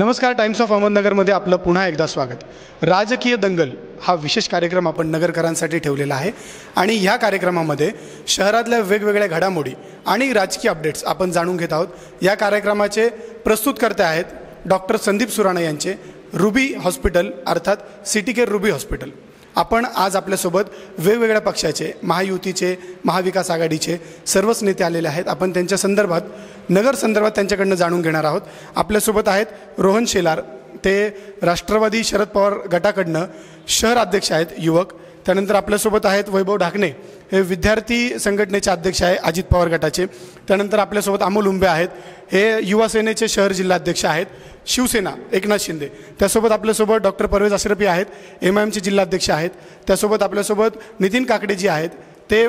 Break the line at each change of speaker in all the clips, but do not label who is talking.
नमस्कार. Times of अहमदनगरमध्ये आपलं पुन्हा एकदा स्वागत. राजकीय दंगल हा विशेष कार्यक्रम आपण नगरकरांसाठी ठेवलेला आहे आणि ह्या कार्यक्रमामध्ये शहरातल्या वेगवेगळ्या घडामोडी आणि राजकीय अपडेट्स आपण जाणून घेत आहोत. या कार्यक्रमाचे प्रस्तुतकर्ते आहेत डॉक्टर संदीप सुराणे यांचे रुबी हॉस्पिटल अर्थात सिटी केअर रुबी हॉस्पिटल. आपण आज आपल्यासोबत वेगवेगळ्या पक्षाचे, महायुतीचे, महाविकास आघाडीचे सर्वच नेते आलेले आहेत. आपण त्यांच्या संदर्भात, नगर संदर्भात त्यांच्याकडनं जाणून घेणार आहोत. आपल्यासोबत आहेत रोहन शेलार, ते राष्ट्रवादी शरद पवार गटाकडनं शहर अध्यक्ष आहेत, युवक. त्यानंतर आपल्यासोबत आहेत वैभव ढाकणे, हे विद्यार्थी संघटनेचे अध्यक्ष आहे अजित पवार गटाचे. त्यानंतर आपल्यासोबत अमोल उंबे आहेत, हे युवा सेनेचे शहर जिल्हाध्यक्ष आहेत, शिवसेना एकनाथ शिंदे. त्यासोबत आपल्यासोबत डॉक्टर परवेज अशरफी आहेत, MIMचे जिल्हाध्यक्ष आहेत. त्यासोबत आपल्यासोबत नितीन काकडेजी आहेत, ते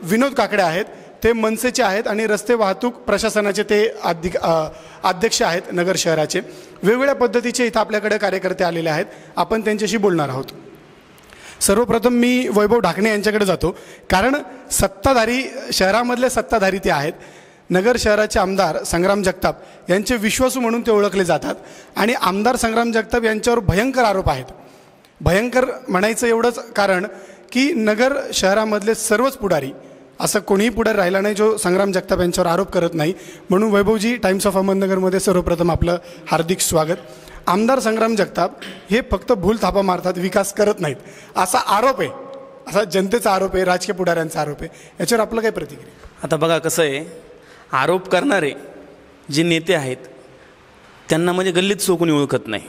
विनोद काकडे आहेत, ते मनसेचे आहेत आणि रस्ते वाहतूक प्रशासनाचे ते अध्यक्ष आहेत नगर शहराचे. वेगवेगळ्या पद्धतीचे इथं आपल्याकडे कार्यकर्ते आलेले आहेत. आपण त्यांच्याशी बोलणार आहोत. सर्वप्रथम मी वैभव ढाकणे यांच्याकडे जातो, कारण सत्ताधारी, शहरामधले सत्ताधारी ते आहेत. नगर शहराचे आमदार संग्राम जगताप यांचे विश्वासू म्हणून ते ओळखले जातात आणि आमदार संग्राम जगताप यांच्यावर भयंकर आरोप आहेत. भयंकर म्हणायचं एवढंच कारण की नगर शहरामधले सर्वच पुढारी, असं कोणीही पुढारी राहिला नाही जो संग्राम जगताप यांच्यावर आरोप करत नाही. म्हणून वैभवजी, टाइम्स ऑफ अहमदनगरमध्ये सर्वप्रथम आपलं हार्दिक स्वागत. आमदार संग्राम जगताप हे फक्त भूल थापा मारतात, विकास करत नाहीत, असा आरोप आहे, असा जनतेचा आरोप आहे, राजकीय पुढाऱ्यांचा आरोप आहे. याच्यावर आपलं काय प्रतिक्रिया?
आता बघा कसं आहे, आरोप करणारे जे नेते आहेत त्यांना म्हणजे गल्लीत कोणी ओळखत नाही.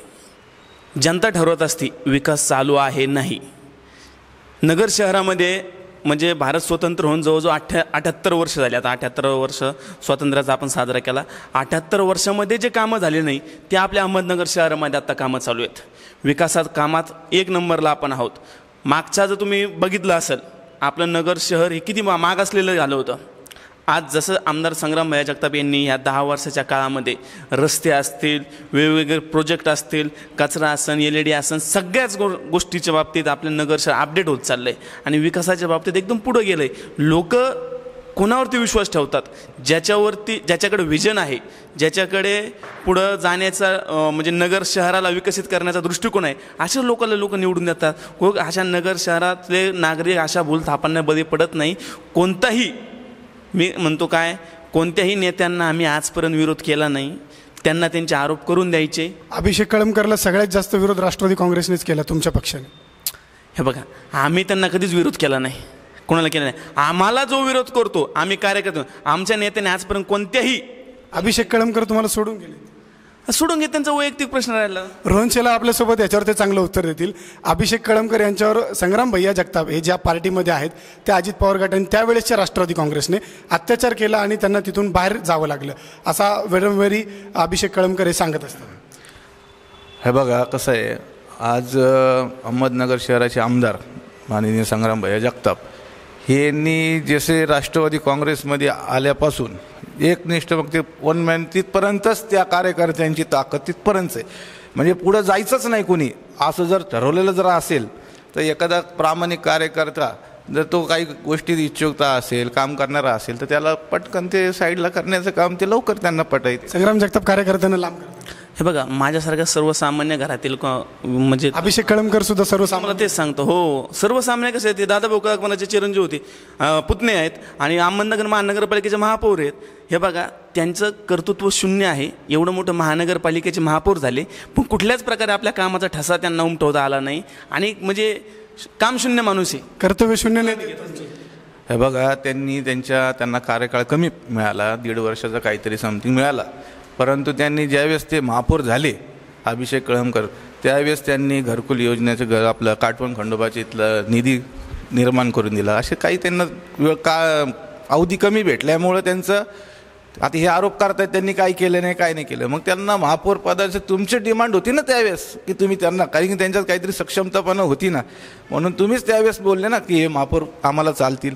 जनता ठरवत असते विकास चालू आहे नाही. नगर शहरामध्ये म्हणजे भारत स्वतंत्र होऊन जवळजवळ 78 वर्ष झाले. आता 78 वर्ष स्वातंत्र्याचा आपण साजरा केला. 78 वर्षामध्ये जे कामं झाले नाही ते आपल्या अहमदनगर शहरामध्ये आत्ता कामं चालू आहेत. विकासात कामात एक नंबरला आपण आहोत. मागचा जर तुम्ही बघितलं असेल, आपलं नगर शहर हे किती मागासलेलं झालं होतं. आज जसं आमदार संग्राम भैया जगताप यांनी ह्या 10 वर्षाच्या काळामध्ये रस्ते असतील, वेगवेगळे प्रोजेक्ट असतील, कचरा असन, LED असन, सगळ्याच गोष्टीच्या बाबतीत आपलं नगर शहर अपडेट होत चाललं आहे आणि विकासाच्या बाबतीत एकदम पुढं गेलं आहे. लोक कोणावरती विश्वास ठेवतात? ज्याच्याकडे विजन आहे, ज्याच्याकडे पुढं जाण्याचा म्हणजे नगर शहराला विकसित करण्याचा दृष्टिकोन आहे, अशा लोकांना लोक निवडून देतात. अशा नगर शहरातले नागरिक अशा भूल थापांना बळी पडत नाही. कोणताही, मी म्हणतो काय, कोणत्याही नेत्यांना आम्ही आजपर्यंत विरोध केला नाही. त्यांना त्यांचे आरोप करून द्यायचे.
अभिषेक कळमकरला सगळ्यात जास्त विरोध राष्ट्रवादी काँग्रेसनेच केला, तुमच्या पक्षाने.
हे बघा, आम्ही त्यांना कधीच विरोध केला नाही, कोणाला केला नाही. आम्हाला जो विरोध करतो आम्ही कार्यकर्ते, आमच्या नेत्याने आजपर्यंत कोणत्याही.
अभिषेक कळमकर तुम्हाला सोडून गेले?
सोडून घेत, त्यांचा वैयक्तिक प्रश्न राहिला.
रोहन शेलार आपल्यासोबत, याच्यावर ते चांगलं उत्तर देतील. अभिषेक कळमकर यांच्यावर संग्राम भैया जगताप हे ज्या पार्टीमध्ये आहेत त्या अजित पवार गटाने त्यावेळेसच्या राष्ट्रवादी काँग्रेसने अत्याचार केला आणि त्यांना तिथून बाहेर जावं लागलं, असा वेळोवेळी अभिषेक कळमकर हे सांगत असतात.
हे बघा कसं आहे, आज अहमदनगर शहराचे आमदार माननीय संग्राम भैया जगताप यांनी जसे राष्ट्रवादी काँग्रेसमध्ये आल्यापासून एकनिष्ठ, मग ते वन मॅन तिथपर्यंतच त्या कार्यकर्त्यांची ताकद तिथपर्यंत आहे. म्हणजे पुढं जायचंच नाही कोणी, असं जर ठरवलेलं जर असेल तर एखादा प्रामाणिक कार्यकर्ता जर तो काही गोष्टीत इच्छुकता असेल, काम करणारा असेल, तर त्याला पटकन ते साईडला करण्याचं काम ते लवकर त्यांना पटायचं.
संग्राम जगताप कार्यकर्त्यांना लांब करतात.
हे बघा, माझ्यासारख्या सर्वसामान्य घरातील म्हणजे
अभिषेक कळमकर सुद्धा सर्वसामान्य,
तेच सांगतो. हो, सर्वसामान्य कसे आहेत, दादाभाऊ कळमकरांचे चिरंजीव होते, पुतणे आहेत आणि अहमदनगर महानगरपालिकेचे महापौर आहेत. हे बघा, त्यांचं कर्तृत्व शून्य आहे. एवढं मोठं महानगरपालिकेचे महापौर झाले पण कुठल्याच प्रकारे आपल्या कामाचा ठसा त्यांना उमटवता आला नाही आणि म्हणजे काम शून्य माणूस आहे,
कर्तव्य शून्य नाही.
हे बघा, त्यांना कार्यकाळ कमी मिळाला, 1.5 वर्षाचा काहीतरी समथिंग मिळाला. परंतु त्यांनी ज्यावेळेस ते महापौर झाले अभिषेक कळमकर, त्यावेळेस त्यांनी घरकुल योजनेचं घर, आपलं काटवण खंडोबाच्या इथलं निधी निर्माण करून दिला. असे काही त्यांना अवधी कमी भेटल्यामुळं त्यांचं आता हे आरोप करतायत त्यांनी काय केलं नाही, काय नाही केलं. मग त्यांना महापौर पदाची तुमची डिमांड होती ना त्यावेळेस, की तुम्ही त्यांना, कारण की त्यांच्यात काहीतरी सक्षमतापणा होती ना, म्हणून तुम्हीच त्यावेळेस बोलले ना की हे महापौर आम्हाला चालतील.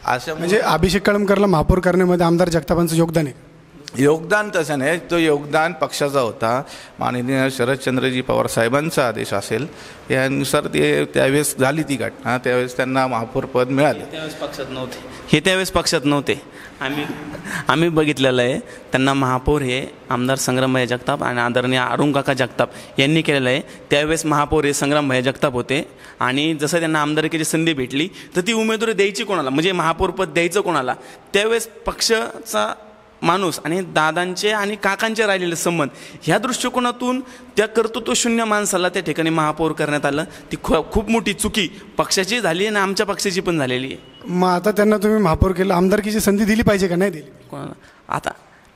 अशा
म्हणजे अभिषेक कळमकरला महापौर करण्यामध्ये आमदार जगतापांचं योगदान आहे.
योगदान तसं नाही, तो योगदान पक्षाचा होता. माननीय शरदचंद्रजी पवार साहेबांचा आदेश असेल यानुसार ते त्यावेळेस झाली ती घटना. त्यावेळेस त्यांना महापौर पद मिळाले.
त्यावेळेस पक्षात नव्हते, हे त्यावेळेस पक्षात नव्हते. आम्ही बघितलेलं आहे. त्यांना महापौर हे आमदार संग्रामभाई जगताप आणि आदरणीय अरुण काका जगताप यांनी केलेलं आहे. त्यावेळेस महापौर हे संग्रामभाई जगताप होते आणि जसं त्यांना आमदारकीची संधी भेटली तर ती उमेदवारी द्यायची कोणाला, म्हणजे महापौरपद द्यायचं कोणाला, त्यावेळेस पक्षाचा माणूस आणि दादांचे आणि काकांचे राहिलेले संबंध ह्या दृष्टिकोनातून त्या कर्तृत्वशून्य माणसाला त्या ठिकाणी महापौर करण्यात आलं. ती खूप मोठी चुकी पक्षाची झाली आणि आमच्या पक्षाची पण झालेली आहे.
मग आता त्यांना तुम्ही महापौर केलं, आमदारकीची संधी दिली पाहिजे का नाही दिली?
कोणाला आता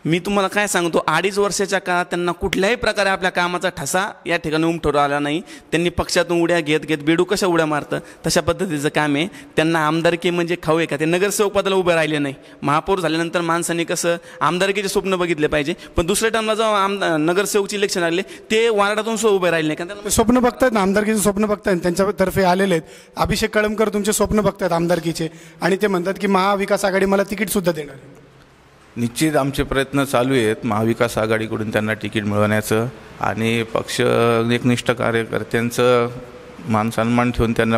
मी तुम्हाला काय सांगतो, 2.5 वर्षाच्या काळात त्यांना कुठल्याही प्रकारे आपल्या कामाचा ठसा या ठिकाणी उमटवला आला नाही. त्यांनी पक्षातून उड्या घेत बेडू कशा उड्या मारतं तशा पद्धतीचं काम आहे. त्यांना आमदारकी म्हणजे खाऊ आहे का? ते नगरसेवक पदाला उभे राहिले नाही. महापौर झाल्यानंतर माणसांनी कसं आमदारकीचे स्वप्न बघितले पाहिजे, पण दुसऱ्या टाइमला जेव्हा नगरसेवकची इलेक्शन आले ते वार्डातून सुद्धा उभे राहिले नाही. कारण
स्वप्न बघतायत ना, आमदारकीचे स्वप्न बघतायत, त्यांच्यातर्फे आलेले आहेत. अभिषेक कळमकर तुमचे स्वप्न बघतायत आमदारकीचे आणि ते म्हणतात की महाविकास आघाडी मला तिकीटसुद्धा देणार आहे.
निश्चित आमचे प्रयत्न चालू आहेत महाविकास आघाडीकडून त्यांना तिकीट मिळवण्याचं आणि पक्ष एकनिष्ठ कार्यकर्त्यांचं मानसन्मान ठेवून त्यांना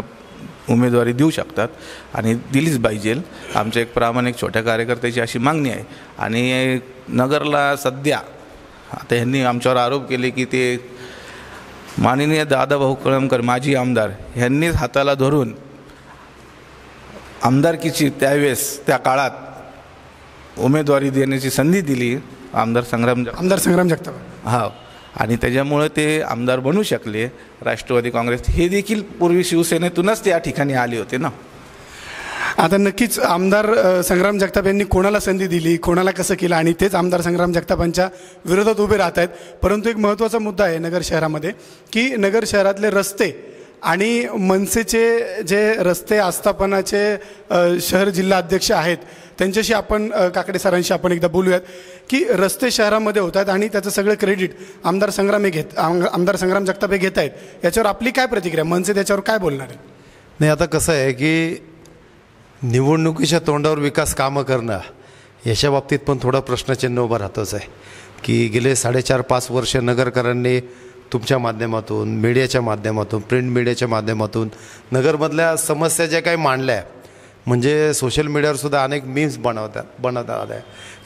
उमेदवारी देऊ शकतात आणि दिलीच पाहिजे. आमच्या एक प्रामाणिक छोट्या कार्यकर्त्याची अशी मागणी आहे. आणि नगरला सध्या आता ह्यांनी आमच्यावर आरोप केले की ते माननीय दादाभाऊ कळमकर माजी आमदार ह्यांनीच हाताला धरून आमदारकीची त्यावेळेस त्या काळात उमेदवारी देण्याची संधी दिली आमदार संग्राम
जगताप.
हा, आणि त्याच्यामुळे ते आमदार बनू शकले. राष्ट्रवादी काँग्रेस हे देखील पूर्वी शिवसेनेतूनच त्या ठिकाणी आले होते ना.
आता नक्कीच आमदार संग्राम जगताप यांनी कोणाला संधी दिली, कोणाला कसं केलं आणि तेच आमदार संग्राम जगतापांच्या विरोधात उभे राहत आहेत. परंतु एक महत्त्वाचा मुद्दा आहे नगर शहरामध्ये की नगर शहरातले रस्ते आणि मनसेचे जे रस्ते आस्थापनाचे शहर जिल्हा अध्यक्ष आहेत त्यांच्याशी आपण काकडे सरांशी आपण एकदा बोलूयात की रस्ते शहरामध्ये होत आहेत आणि त्याचं सगळं क्रेडिट आमदार संग्राम जगताप हे घेत आहेत. याच्यावर आपली काय प्रतिक्रिया, मनसे त्याच्यावर काय बोलणार आहे?
नाही, आता कसं आहे की निवडणुकीच्या तोंडावर विकास कामं करणं याच्या बाबतीत पण थोडा प्रश्नचिन्ह उभं राहतच आहे की गेले 4.5-5 वर्ष नगरकरांनी तुमच्या माध्यमातून, मीडियाच्या माध्यमातून, प्रिंट मीडियाच्या माध्यमातून नगरमधल्या समस्या ज्या काही मांडल्या, म्हणजे सोशल मीडियावरसुद्धा अनेक मीम्स बनवतात आल्या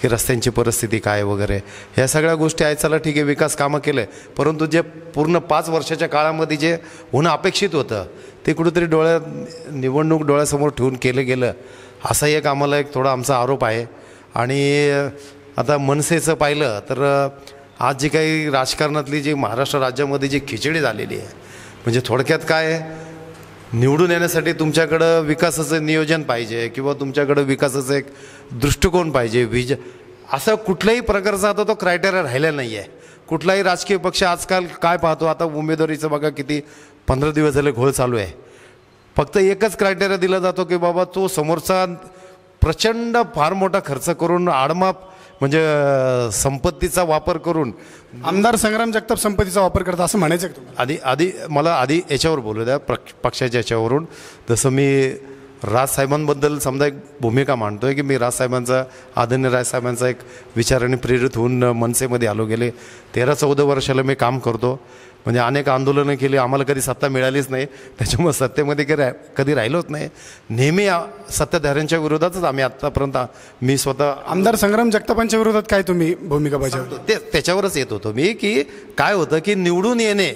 की रस्त्यांची परिस्थिती काय वगैरे, ह्या सगळ्या गोष्टी आहेत. चला ठीक आहे, विकास कामं केलं आहे, परंतु जे पूर्ण 5 वर्षाच्या काळामध्ये जे होणं अपेक्षित होतं ते कुठेतरी निवडणूक डोळ्यासमोर ठेवून केलं गेलं, असाही एक आम्हाला एक थोडा आमचा आरोप आहे. आणि आता मनसेचं पाहिलं तर आज जी काही राजकारणातली जी महाराष्ट्र राज्यामध्ये जी खिचडी झालेली आहे, म्हणजे थोडक्यात काय आहे, निवडून येण्यासाठी तुमच्याकडं विकासाचं नियोजन पाहिजे किंवा तुमच्याकडं विकासाचं एक दृष्टिकोन पाहिजे, असं कुठल्याही प्रकारचा आता तो क्रायटेरिया राहिला नाही आहे. कुठलाही राजकीय पक्ष आजकाल काय पाहतो, आता उमेदवारीचं बघा किती 15 दिवस झाले घोळ चालू आहे, फक्त एकच क्रायटेरिया दिला जातो की बाबा तो समोरचा प्रचंड फार मोठा खर्च करून आडमाप म्हणजे संपत्तीचा वापर करून
आमदार संग्राम जगताप संपत्तीचा वापर करतात असं म्हणायचं आहे तुम्हाला? मला आधी याच्यावर बोलू द्या, पक्षाच्या याच्यावरून. जसं मी राजसाहेबांबद्दल समजा एक भूमिका मांडतो आहे की मी राजसाहेबांचा, आदरणीय राजसाहेबांचा एक विचाराने प्रेरित होऊन मनसेमध्ये आलो. गेले 13-14 वर्षाला मी काम करतो, म्हणजे अनेक आंदोलनं केली, आम्हाला कधी सत्ता मिळालीच नाही, त्याच्यामुळे सत्तेमध्ये कधी राहिलोच नाही. नेहमी सत्ताधाऱ्यांच्या विरोधातच आम्ही आत्तापर्यंत, मी स्वतः आमदार संग्राम जगतापांच्या विरोधात काय तुम्ही भूमिका बजावतो?
त्याच्यावरच येत होतो मी की काय होतं की निवडून येणे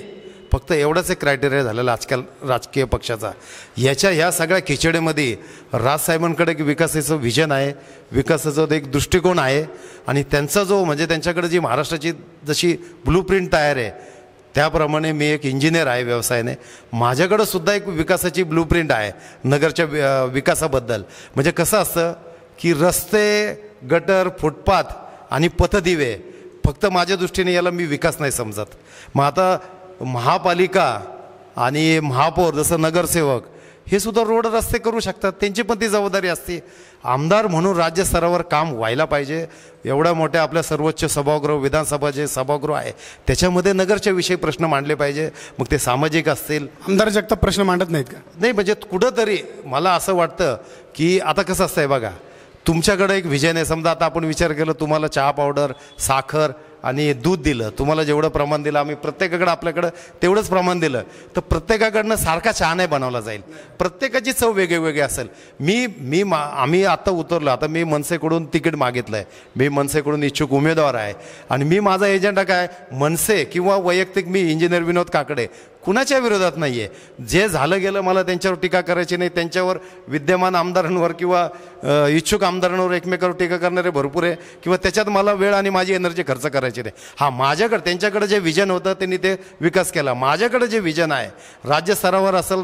फक्त एवढाच एक क्रायटेरिया झालेला आजकाल राजकीय पक्षाचा. ह्या सगळ्या खिचडीमध्ये राजसाहेबांकडे एक विकासाचं विजन आहे, विकासाचं एक दृष्टिकोन आहे आणि त्यांचा जो म्हणजे त्यांच्याकडे जी महाराष्ट्राची जशी ब्लूप्रिंट तयार आहे त्याप्रमाणे मी एक इंजिनियर आहे व्यवसायाने, माझ्याकडं सुद्धा एक विकासाची ब्लूप्रिंट आहे नगरच्या विकासाबद्दल. म्हणजे कसं असतं की रस्ते, गटर, फुटपाथ आणि पथदिवे फक्त माझ्या दृष्टीने याला मी विकास नाही समजत. मग आता महापालिका आणि महापौर जसं नगरसेवक हे सुद्धा रोड रस्ते करू शकतात, त्यांची पण ती जबाबदारी असते. आमदार म्हणून राज्य स्तरावर काम व्हायला पाहिजे. एवढ्या मोठ्या आपल्या सर्वोच्च सभागृह, विधानसभा जे सभागृह आहे त्याच्यामध्ये नगरच्या विषयी प्रश्न मांडले पाहिजे, मग ते सामाजिक असतील.
आमदार जगताप प्रश्न मांडत नाहीत का?
नाही, म्हणजे कुठंतरी मला असं वाटतं की आता कसं असतंय बघा, तुमच्याकडे एक व्हिजन आहे. समजा आता आपण विचार केला, तुम्हाला चहा पावडर, साखर आणि दूध दिलं, तुम्हाला जेवढं प्रमाण दिलं, आम्ही प्रत्येकाकडे आपल्याकडं तेवढंच प्रमाण दिलं, तर प्रत्येकाकडनं सारखा चहा नाही बनवला जाईल. प्रत्येकाची चव वेगळी असेल. आम्ही आत्ता उतरलो, आता मी मनसेकडून तिकीट मागितलं आहे, मी मनसेकडून इच्छुक उमेदवार आहे आणि मी माझा एजेंडा काय, मनसे किंवा वैयक्तिक मी इंजिनियर विनोद काकडे कुणाच्या विरोधात नाही आहे. जे झालं गेलं मला त्यांच्यावर टीका करायची नाही. त्यांच्यावर विद्यमान आमदारांवर किंवा इच्छुक आमदारांवर एकमेकावर टीका करणारे भरपूर आहे, किंवा त्याच्यात मला वेळ आणि माझी एनर्जी खर्च करायची नाही. हां, माझ्याकडे त्यांच्याकडे जे विजन होतं त्यांनी ते विकास केला. माझ्याकडे जे विजन आहे राज्य स्तरावर असेल,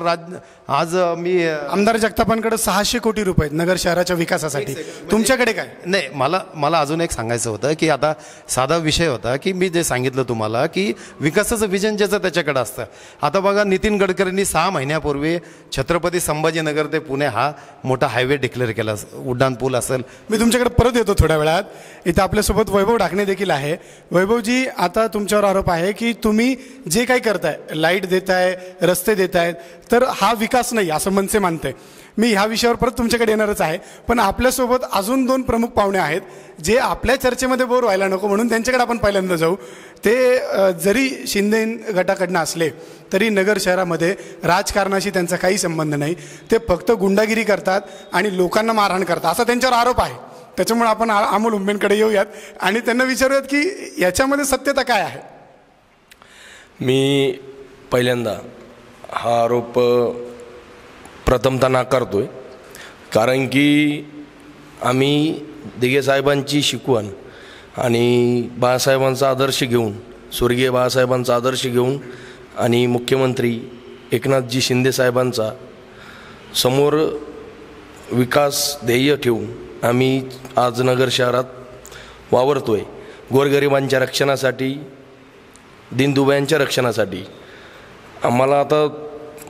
आज मी
आमदार जगतापांकडे 600 कोटी रुपये आहेत नगर शहराच्या विकासासाठी. तुमच्याकडे काय?
नाही, मला अजून एक सांगायचं होतं की आता साधा विषय होता की मी जे सांगितलं तुम्हाला की विकासाचं विजन ज्याचं त्याच्याकडे असतं. आता बघा, नितीन गडकरींनी 6 महिन्यापूर्वी छत्रपती संभाजीनगर ते पुणे हा मोठा हायवे डिक्लेअर केला, उड्डाण पूल असेल.
मी तुमच्याकडे परत येतो थोड्या वेळात. इथं आपल्यासोबत वैभव ढाकणे देखील आहे. वैभवजी, आता तुमच्यावर आरोप आहे की तुम्ही जे काही करताय, लाईट देताय, रस्ते देतायत, तर हा विकास नाही असं मनसे मानते. मी ह्या विषयावर परत तुमच्याकडे येणारच आहे, पण आपल्यासोबत अजून 2 प्रमुख पाहुणे आहेत जे आपल्या चर्चेमध्ये बोर व्हायला नको म्हणून त्यांच्याकडे आपण पहिल्यांदा जाऊ. ते जरी शिंदे गटाकडनं असले तरी नगर शहरामध्ये राजकारणाशी त्यांचा काही संबंध नाही. ते फक्त गुंडागिरी करतात आणि लोकांना मारहाण करतात असा त्यांच्यावर आरोप आहे. त्याच्यामुळे आपण अमोल उंबेंकडे येऊयात आणि त्यांना विचारूयात की याच्यामध्ये सत्यता काय आहे.
मी पहिल्यांदा हा आरोप प्रथमतः नाकारतोय, कारण की आम्ही दिघे साहेबांची शिकवण आणि बाळासाहेबांचा आदर्श घेऊन, स्वर्गीय बाळासाहेबांचा आदर्श घेऊन आणि मुख्यमंत्री एकनाथजी शिंदे साहेबांचा समोर विकास ध्येय ठेवून आम्ही आज नगर शहरात वावरतोय. गोरगरिबांच्या रक्षणासाठी, दीनदुबळ्यांच्या रक्षणासाठी. आम्हाला आता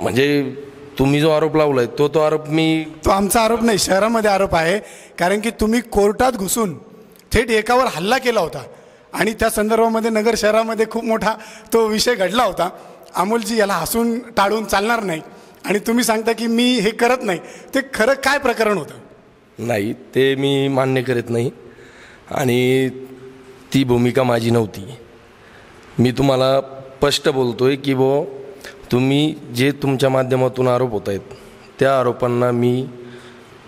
म्हणजे तुम्ही जो आरोप लावलाय तो आरोप
तो आमचा आरोप नाही, शहरामध्ये आरोप आहे. कारण की तुम्ही कोर्टात घुसून थेट एकावर हल्ला केला होता आणि त्या संदर्भामध्ये नगर शहरामध्ये खूप मोठा तो विषय घडला होता. अमोलजी, याला हसून टाळून चालणार नाही आणि तुम्ही सांगता की मी हे करत नाही. ते खरं काय प्रकरण होतं?
नाही, ते मी मान्य करत नाही आणि ती भूमिका माझी नव्हती. मी तुम्हाला स्पष्ट बोलतोय की तुम्ही जे तुमच्या माध्यमातून आरोप होत आहेत त्या आरोपांना मी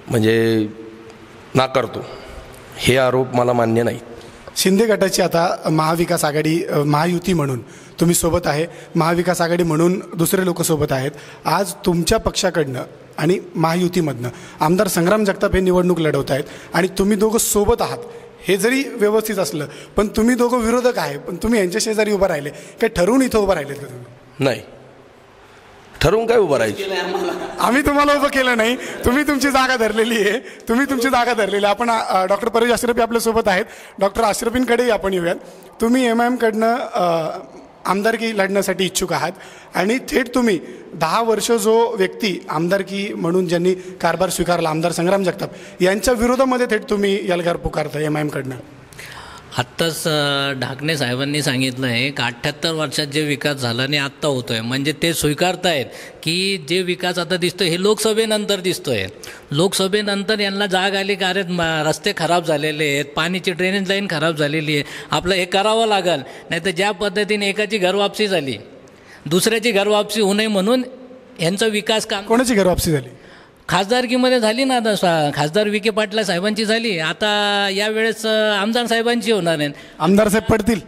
म्हणजे नाकारतो. हे आरोप मला मान्य नाही.
शिंदे गटाची आता महाविकास आघाडी, महायुती म्हणून तुम्ही सोबत आहे, महाविकास आघाडी म्हणून दुसरे लोक सोबत आहेत. आज तुमच्या पक्षाकडनं आणि महायुतीमधनं आमदार संग्राम जगताप हे निवडणूक लढवत आहेत आणि तुम्ही दोघं सोबत आहात. हे जरी व्यवस्थित असलं पण तुम्ही दोघं विरोधक आहे, पण तुम्ही यांच्या शेजारी उभं राहिले काय? ठरवून इथं उभं राहिलेत का तुम्ही?
नाही, ठरवून काय उभं राहायचं?
आम्ही तुम्हाला उभं केलं नाही, तुम्ही तुमची जागा धरलेली आहे. आपण डॉक्टर परेश अश्रफी आपल्यासोबत आहेत. डॉक्टर अश्रफींकडेही आपण येऊयात. तुम्ही MIM कडनं आमदारकी लढण्यासाठी इच्छुक आहात आणि थेट तुम्ही 10 वर्ष जो व्यक्ती आमदारकी म्हणून ज्यांनी कारभार स्वीकारला, आमदार संग्राम जगताप यांच्या विरोधामध्ये थेट तुम्ही एल्गार पुकारता MIM कडनं.
आत्ताच ढाकणे साहेबांनी सांगितलं आहे की 78 वर्षात जे विकास झाला आणि आत्ता होतो आहे, म्हणजे ते स्वीकारतायत की जे विकास आता दिसतोय हे लोकसभेनंतर दिसतोय. लोकसभेनंतर यांना जाग आली का अरे रस्ते खराब झालेले आहेत, पाणीची ड्रेनेज लाईन खराब झालेली आहे, आपलं हे करावं लागेल. नाही तर ज्या पद्धतीने एकाची घरवापसी झाली, दुसऱ्याची घरवापसी होऊ नये म्हणून यांचा विकास काम.
कोणाची घरवापसी झाली?
खासदारकीमध्ये झाली ना, आता खासदार विखे पाटील साहेबांची झाली, आता यावेळेस आमदार साहेबांची होणार आहे.
आमदार साहेब पडतील.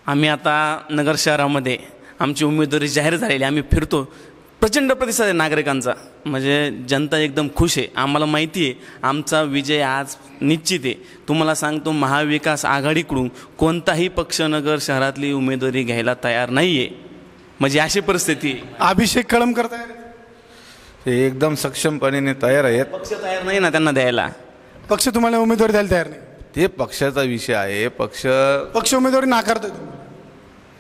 आम्ही आता नगर शहरामध्ये आमची उमेदवारी जाहीर झालेली, आम्ही फिरतो, प्रचंड प्रतिसाद आहे नागरिकांचा. म्हणजे जनता एकदम खुश आहे. आम्हाला माहिती आहे आमचा विजय आज निश्चित आहे. तुम्हाला सांगतो, महाविकास आघाडीकडून कोणताही पक्ष नगर शहरातली उमेदवारी घ्यायला तयार नाही आहे. म्हणजे अशी परिस्थिती आहे.
अभिषेक कळमकर तयार आहे?
ते एकदम सक्षमपणे तयार आहेत.
पक्ष तयार नाही ना त्यांना द्यायला.
पक्ष तुम्हाला उमेदवारी द्यायला तयार नाही?
ते पक्षाचा विषय आहे.
पक्ष उमेदवारी नाकारतोय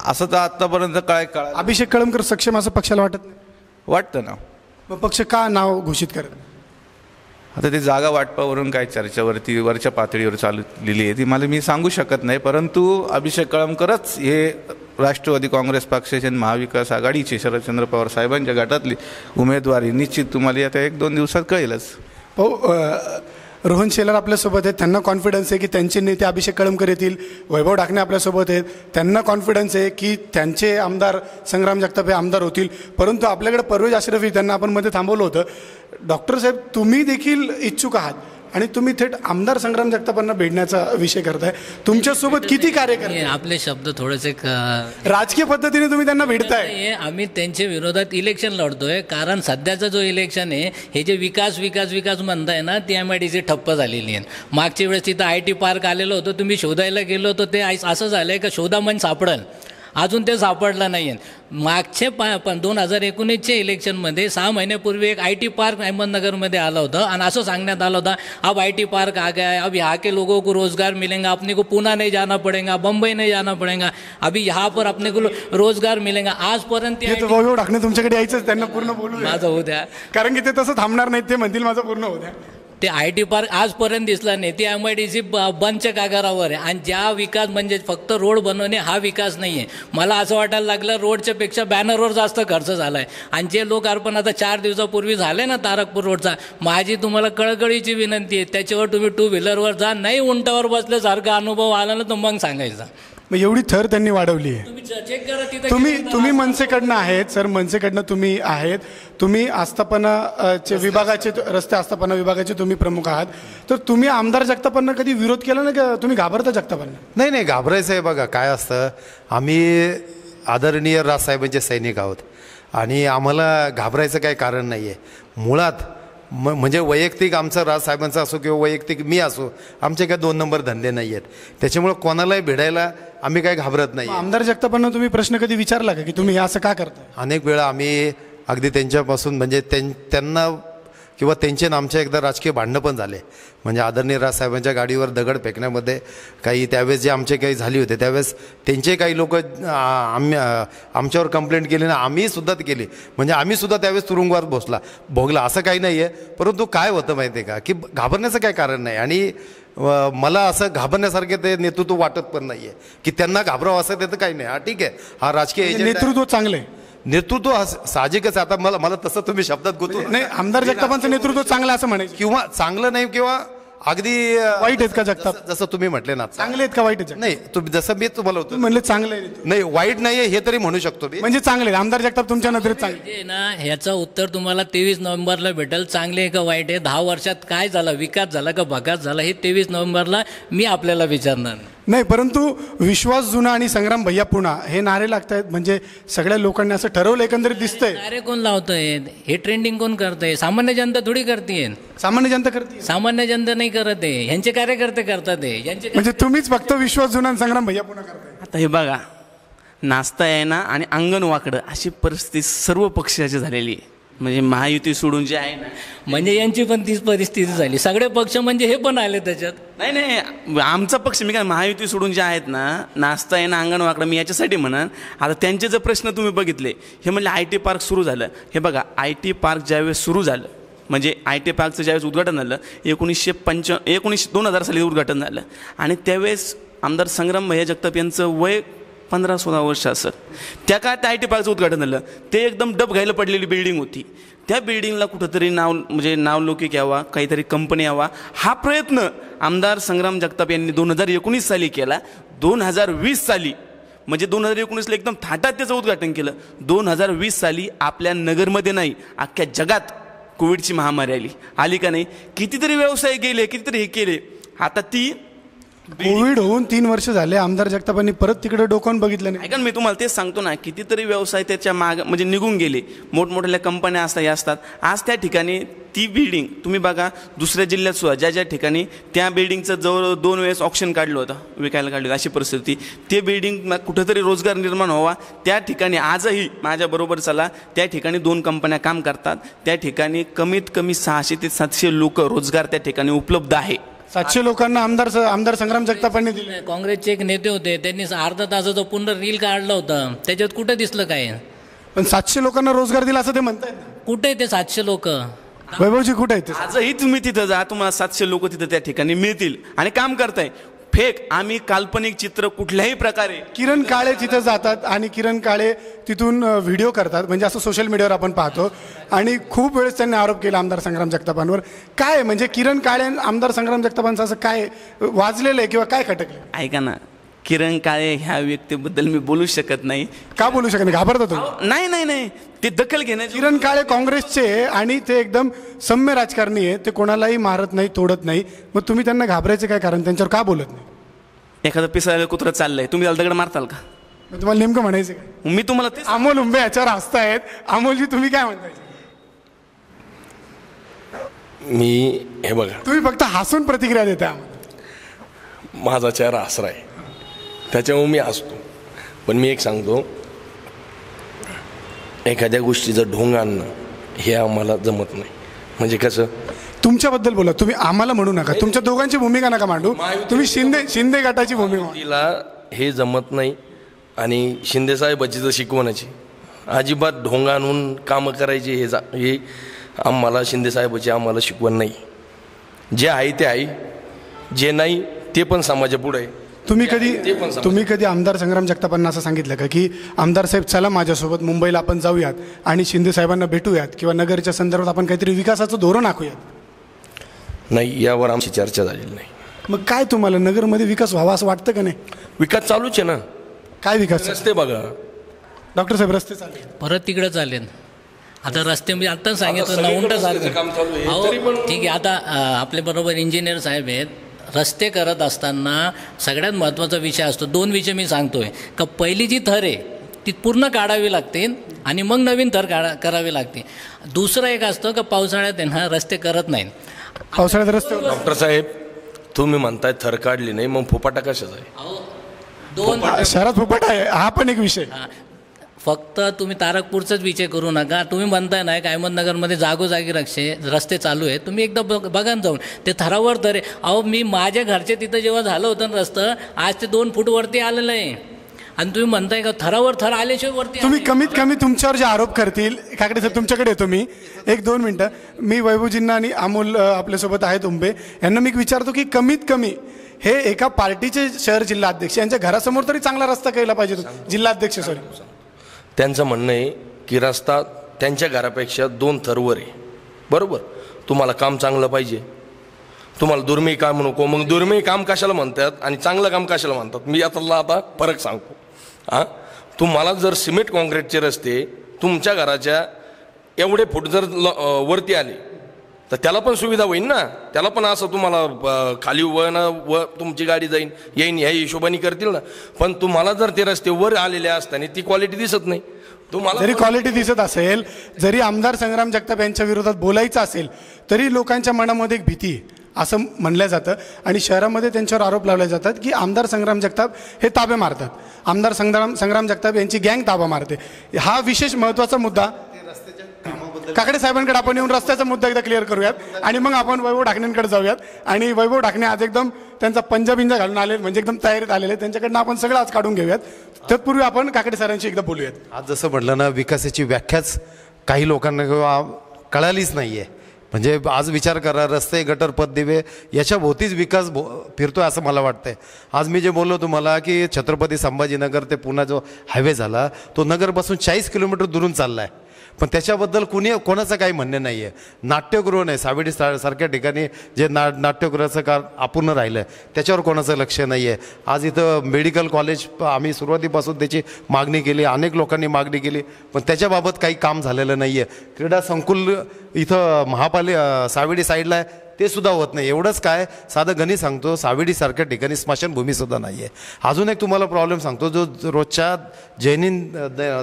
असं तर आतापर्यंत काय कळलं.
अभिषेक कळमकर सक्षम असं पक्षाला वाटत नाही?
वाटतं ना.
मग पक्ष का नाव घोषित करत?
आता ते जागा वाटपावरून काय चर्चावरती वरच्या पातळीवर चाललेली आहे ती मी सांगू शकत नाही. परंतु अभिषेक कळमकरच हे राष्ट्रवादी काँग्रेस पक्षाचे महाविकास आघाडीचे शरदचंद्र पवार साहेबांच्या गटातली उमेदवारी निश्चित तुम्हाला आता 1-2 दिवसात कळेलच.
हो, रोहन शेलार आपल्यासोबत आहेत, त्यांना कॉन्फिडन्स आहे की त्यांचे नेते अभिषेक कळमकर येतील. वैभव ढाकणे आपल्यासोबत आहेत, त्यांना कॉन्फिडन्स आहे की त्यांचे आमदार संग्राम जगताप हे आमदार होतील. परंतु आपल्याकडे परवेज अशरफी, त्यांना आपण मध्ये थांबवलं होतं. डॉक्टर साहेब, तुम्ही देखील इच्छुक आहात आणि तुम्ही थेट आमदार संग्राम जगतापांना भेटण्याचा विषय करताय. तुमच्यासोबत किती कार्यकर्ते?
आपले शब्द थोडेसे
राजकीय पद्धतीने तुम्ही त्यांना भेटताय?
आम्ही त्यांच्या विरोधात इलेक्शन लढतोय, कारण सध्याचा जो इलेक्शन आहे हे जे विकास विकास विकास म्हणताय ना, ती MIDC ठप्प झालेली आहे. मागच्या वेळेस तिथं IT पार्क आलेलं होतं, तुम्ही शोधायला गेलो होतो, ते असं झालंय का शोधामन सापडल, अजून ते सापडलं नाही आहे. मागचे 2019च्या इलेक्शनमध्ये 6 महिन्यापूर्वी एक IT पार्क अहमदनगरमध्ये आला होता आणि असं सांगण्यात आलं होतं, अब IT पार्क आ गया है, अब यहाँ के लोगों को रोज़गार मिलेगा, अपने को पुणे नहीं जाना पड़ेगा, बम्बई नहीं जाना पड़ेगा, अभी यहाँ पर अपने को रोजगार मिलेगा. आजपर्यंत
वैभव ढाकणे तुमच्याकडे यायचं, त्यांना पूर्ण बोलू
माझं होऊ द्या,
कारण की ते तसं थांबणार नाहीत. ते म्हणतील माझं पूर्ण होऊ द्या.
ते IT पार्क आजपर्यंत दिसला नाही. ती MIDC बंदच्या कागारावर आहे आणि ज्या विकास म्हणजे फक्त रोड बनवणे हा विकास नाही आहे. मला असं वाटायला लागलं रोडच्या पेक्षा बॅनरवर जास्त खर्च झाला आहे. आणि जे लोकार्पण आता 4 दिवसापूर्वी झाले ना तारकपूर रोडचा, माझी तुम्हाला कळकळीची विनंती आहे, त्याच्यावर तुम्ही 2 व्हीलरवर जा, नाही उंटावर बसल्यासारखा अनुभव आला ना तर मग सांगायचा.
मग एवढी थर त्यांनी वाढवली आहे.
तुम्ही चेक करा तिथे.
तुम्ही मनसेकडनं आहेत सर, मनसेकडनं तुम्ही आहेत, तुम्ही आस्थापनाचे विभागाचे, रस्ते आस्थापना विभागाचे तुम्ही प्रमुख आहात, तर तुम्ही आमदार जगतापांना कधी विरोध केला ना, का तुम्ही घाबरता जगतापांना?
नाही, घाबरायचं आहे. बघा काय असतं, आम्ही आदरणीय राजसाहेबांचे सैनिक आहोत आणि आम्हाला घाबरायचं काही कारण नाही आहे. मुळात म्हणजे वैयक्तिक आमचं राजसाहेबांचं असो किंवा वैयक्तिक मी असो, आमचे काही 2 नंबर धंदे नाही आहेत. त्याच्यामुळं कोणालाही भिडायला आम्ही काही घाबरत नाही.
आमदार जगतापांना तुम्ही प्रश्न कधी विचारला का की तुम्ही हे असं का करता?
अनेक वेळा आम्ही अगदी त्यांच्यापासून म्हणजे त्यांना किंवा त्यांचे आमच्या एकदा राजकीय भांडणं पण झाले. म्हणजे आदरणीय राजसाहेबांच्या गाडीवर दगड फेकण्यामध्ये काही त्यावेळेस जे आमचे काही झाली होते, त्यावेळेस त्यांचे काही लोक आमच्यावर कंप्लेंट केली ना, आम्ही सुद्धा केली. म्हणजे आम्ही सुद्धा त्यावेळेस तुरुंगवार भोगला, असं काही नाही आहे. परंतु काय होतं माहिती आहे का, की घाबरण्याचं काही कारण नाही. आणि मला असं घाबरण्यासारखे ते नेतृत्व वाटत पण नाही आहे की त्यांना घाबरावं असं त्याचं काही नाही. हा ठीक आहे, हा राजकीय
नेतृत्व चांगलं आहे.
नेतृत्व हा साहजिकच. आता मला तसं तुम्ही शब्दात गुंतू
नाही. आमदार जगतापांचं नेतृत्व चांगलं असं म्हणायचं,
किंवा चांगलं नाही किंवा अगदी
वाईट आहेत का जगताप?
जसं तुम्ही म्हटले ना,
चांगले आहेत का वाईट आहेत?
नाही, तुम्ही जसं मी तुम्हाला होतो
म्हणले चांगले आहे,
नाही वाईट नाहीये हे तरी म्हणू शकतो मी.
म्हणजे चांगले आमदार जगताप तुमच्या नजरेत चांगले
आहे ना. ह्याचं उत्तर तुम्हाला 23 नोव्हेंबरला भेटेल. चांगले आहे का वाईट आहे, 10 वर्षात काय झालं, विकास झाला का भकास झाला, हे 23 नोव्हेंबरला मी आपल्याला विचारणार
नाही. परंतु विश्वास जुना आणि संग्राम भैया पुन्हा हे नारे लागतायत, म्हणजे सगळ्या लोकांनी असं ठरवलं एकंदरीत दिसतंय.
नारे कोण लावतोय, हे ट्रेंडिंग कोण करतंय? सामान्य जनता थोडी करते.
सामान्य जनता करते,
सामान्य जनता नाही करत आहे, ह्यांचे कार्यकर्ते करतात.
म्हणजे तुम्हीच फक्त विश्वास जुना आणि संग्राम भैया पुन्हा करताय.
आता हे बघा, नाचता येईना आणि अंगण वाकडं अशी परिस्थिती सर्व पक्षाची झालेली आहे. म्हणजे महायुती सोडून जे आहे ना,
म्हणजे यांची पण तीच परिस्थिती झाली. सगळे पक्ष म्हणजे हे पण आले त्याच्यात.
नाही, आमचा पक्ष मी काय, महायुती सोडून जे आहेत ना, नाचता येणं अंगण वाकडं, मी याच्यासाठी म्हणन. आता त्यांचे जर प्रश्न तुम्ही बघितले, हे म्हणले IT पार्क सुरू झालं. हे बघा, IT पार्क ज्यावेळेस सुरू झालं, म्हणजे IT पार्कचं ज्यावेळेस उद्घाटन झालं 2000 साली उद्घाटन झालं. आणि त्यावेळेस आमदार संग्राम भैया जगताप यांचं वय 15-16 वर्ष असं. त्या काळात IT पार्कचं उद्घाटन झालं. ते एकदम डब घायला पडलेली बिल्डिंग होती. त्या बिल्डिंगला कुठंतरी नावलौकिक यावा, काहीतरी कंपनी यावा, हा प्रयत्न आमदार संग्राम जगताप यांनी 2019 साली केला. 2020 साली म्हणजे 2019ला एकदम थाटात त्याचं उद्घाटन केलं. 2020 साली आपल्या नगरमध्ये नाही, अख्ख्या जगात कोविडची महामारी आली का नाही? कितीतरी व्यवसाय गेले, कितीतरी हे केले. आता ती
कोविड होऊन 3 वर्ष झाले, आमदार जगतापांनी परत तिकडे डोकावून बघितलं नाही.
ऐका, मी तुम्हाला तेच सांगतो ना, कितीतरी व्यवसाय त्याच्या म्हणजे निघून गेले. मोठमोठ्या कंपन्या असतात. आज त्या ठिकाणी ती बिल्डिंग तुम्ही बघा, दुसऱ्या जिल्ह्यात सुद्धा ज्या ठिकाणी त्या बिल्डिंगचं जवळ 2 वेळेस ऑप्शन काढलं होतं, विकायला काढलं होतं, अशी परिस्थिती. ते बिल्डिंग कुठंतरी रोजगार निर्माण व्हावा, त्या ठिकाणी आजही माझ्याबरोबर चला, त्या ठिकाणी 2 कंपन्या काम करतात. त्या ठिकाणी कमीत कमी 600 ते 700 लोक रोजगार त्या ठिकाणी उपलब्ध आहे.
700 लोकांना आमदार संग्राम जगतापांनी दिले.
काँग्रेसचे एक नेते होते, त्यांनी अर्धा तासाचा पूर्ण रील काढला होता, त्याच्यात कुठे दिसलं काय?
पण 700 लोकांना रोजगार दिला असं ते म्हणतायत.
कुठे ते 700 लोक?
वैभवजी कुठे आहेत?
आजही तुम्ही तिथं जा, तुम्हाला 700 लोक तिथं त्या ठिकाणी मिळतील आणि काम करताय. फेक, आम्ही काल्पनिक चित्र कुठल्याही प्रकारे.
किरण काळे तिथं जातात आणि किरण काळे तिथून व्हिडिओ करतात, म्हणजे असं सोशल मीडियावर आपण पाहतो. आणि खूप वेळेस त्यांनी आरोप केला आमदार संग्राम जगतापांवर. काय म्हणजे किरण काळे आणि आमदार संग्राम जगतापांचं असं काय वाजलेलं आहे किंवा काय खटकलं?
ऐका ना, किरण काळे ह्या व्यक्तीबद्दल मी बोलू शकत नाही.
का बोलू शकत नाही? घाबरता तुम्ही?
नाही नाही नाही, ते दखल घेण्याची.
किरण काळे काँग्रेसचे आहे आणि ते एकदम सौम्य राजकारणी आहे, ते कोणालाही मारत नाही, तोडत नाही. मग तुम्ही त्यांना घाबरायचं काय कारण? त्यांच्यावर का बोलत नाही?
एखादं पिसाळलेलं कुत्रं चाललंय, तुम्ही त्याला दगड मारताल का?
मग तुम्हाला नेमकं म्हणायचं काय?
मी तुम्हाला ते
अमोल उंबे याच्यावर हसतायत. अमोलजी तुम्ही काय म्हणताय?
मी हे बघा,
तुम्ही फक्त हसून प्रतिक्रिया देताय आम्हाला.
माझा चेहरा हसरा आहे, त्याच्यामुळे मी हसतो. पण मी एक सांगतो, एखाद्या गोष्टीचं ढोंग आणणं हे आम्हाला जमत नाही. म्हणजे कसं,
तुमच्याबद्दल बोला, तुम्ही आम्हाला म्हणू नका. तुमच्या दोघांची भूमिका नका मांडू. तुम्ही शिंदे गटाची भूमिका मांडा.
तिला हे जमत नाही. आणि शिंदेसाहेबाची तर शिकवण्याची अजिबात ढोंग आणून कामं करायची हे आम्हाला शिंदेसाहेबाची आम्हाला शिकवण नाही. जे आहे ते आहे, जे नाही ते पण समाजापुढे आहे.
तुम्ही कधी आमदार संग्राम जगतापांना असं सांगितलं का की आमदार साहेब चला माझ्यासोबत मुंबईला आपण जाऊयात आणि शिंदे साहेबांना भेटूयात किंवा नगरच्या संदर्भात आपण काहीतरी विकासाचं धोरण आखूयात?
नाही, यावर आमची चर्चा झालेली नाही.
मग काय तुम्हाला नगरमध्ये विकास व्हावा असं वाटतं का नाही?
विकास चालूच आहे ना.
काय विकास?
रस्ते बघा
डॉक्टर साहेब, रस्ते चालले,
परत तिकडे चालेल. आता रस्ते मी आता सांगितलं ना, उंट
काम चालू आहे.
अहो
तरी पण-
ठीक आहे. आता आपल्या बरोबर इंजिनियर साहेब आहेत. रस्ते करत असताना सगळ्यात महत्त्वाचा विषय असतो. 2 विषय मी सांगतोय का पहिली जी थर आहे ती पूर्ण काढावी लागते आणि मग नवीन थर करावी लागते. दुसरं एक असतं का पावसाळ्यात त्यांना रस्ते करत नाहीत.
पावसाळ्यात रस्ते.
डॉक्टर साहेब, तुम्ही म्हणताय थर काढली नाही, मग फुपाटा कशाचा आहे?
अहो 2
शहरात फुपाट आहे, हा पण एक विषय.
फक्त तुम्ही तारकपूरचाच विचार करू नका. तुम्ही म्हणताय ना अहमदनगरमध्ये जागोजागी रस्ते चालू आहेत. तुम्ही एकदा बघा ना जाऊन, ते थरावर तर आहे. अहो मी माझ्या घरच्या तिथं जेव्हा झालं होतं ना रस्तं, आज ते 2 फूट वरती आलेलं आहे. आणि तुम्ही म्हणताय का थरावर थर आल्याशिवाय वरती?
तुम्ही कमीत कमी तुमच्यावर जे आरोप करतील, काकडे सर तुमच्याकडे येतो मी 1-2 मिनटं. मी वैभवजींना आणि अमोल आपल्यासोबत आहेत उंबे यांना मी विचारतो की कमीत कमी हे एका पार्टीचे शहर जिल्हाध्यक्ष यांच्या घरासमोर तरी चांगला रस्ता केला पाहिजे. जिल्हाध्यक्ष सॉरी,
त्यांचं म्हणणं आहे की रस्ता त्यांच्या घरापेक्षा 2 थरवर आहे. बरोबर, तुम्हाला काम चांगलं पाहिजे, तुम्हाला दुर्मिळ काम नको. मग दुर्मिळ काम कशाला म्हणतात आणि चांगलं काम कशाला म्हणतात? मी आता फरक सांगतो. तुम्हाला जर सिमेंट कॉन्क्रीटचे रस्ते तुमच्या घराच्या एवढे फूट जर वरती आले तर त्याला पण सुविधा होईल ना. त्याला पण असं तुम्हाला खाली व तुमची गाडी येईन ह्या हिशोबाने करतील ना. पण तुम्हाला जर ते रस्ते वर आलेले असताना ती क्वालिटी दिसत नाही. तुम्हाला
जरी क्वालिटी दिसत असेल, जरी आमदार संग्राम जगताप यांच्या विरोधात बोलायचं असेल, तरी लोकांच्या मनामध्ये एक भीती असं म्हणलं जातं आणि शहरामध्ये त्यांच्यावर आरोप लावले जातात की आमदार संग्राम जगताप हे ताबे मारतात. आमदार संग्राम जगताप यांची गँग ताबा मारते. हा विशेष महत्त्वाचा मुद्दा. काकडे साहेबांकडे आपण येऊन रस्त्याचा मुद्दा एकदा क्लिअर करूयात आणि मग आपण वैभव ढाकणेंकडे जाऊयात. आणि वैभव ढाकणे आज एकदम त्यांचा पंजाबिंजा घालून आले, म्हणजे एकदम तयारीत आलेले. त्यांच्याकडनं आपण सगळं आज काढून घेऊयात. तत्पूर्वी आपण काकडे सरांशी एकदा बोलूयात.
आज जसं म्हटलं ना, विकासाची व्याख्याच काही लोकांना किंवा कळालीच नाही आहे. म्हणजे आज विचार करा, रस्ते, गटर, पथदिवे याच्या भोवतीच विकास फिरतोय असं मला वाटतंय. आज मी जे बोललो तुम्हाला की छत्रपती संभाजीनगर ते पुणे जो हायवे झाला, तो नगरपासून 40 किलोमीटर दुरून चालला आहे. पण त्याच्याबद्दल कोणाचं काही म्हणणं नाही आहे. नाट्यगृह नाही, सावेडी सारख्या ठिकाणी जे नाट्यगृहाचं काम अपूर्ण राहिलं आहे त्याच्यावर कोणाचं लक्ष नाही आहे. आज इथं मेडिकल कॉलेज आम्ही सुरुवातीपासून त्याची मागणी केली, अनेक लोकांनी मागणी केली, पण त्याच्याबाबत काही काम झालेलं नाही आहे. क्रीडा संकुल इथं सावेडी साईडला आहे, ते सुद्धा होत नाही. एवढंच काय, साधं गणित सांगतो, सावेडीसारख्या ठिकाणी स्मशानभूमीसुद्धा नाही आहे. अजून एक तुम्हाला प्रॉब्लेम सांगतो, जो रोजच्या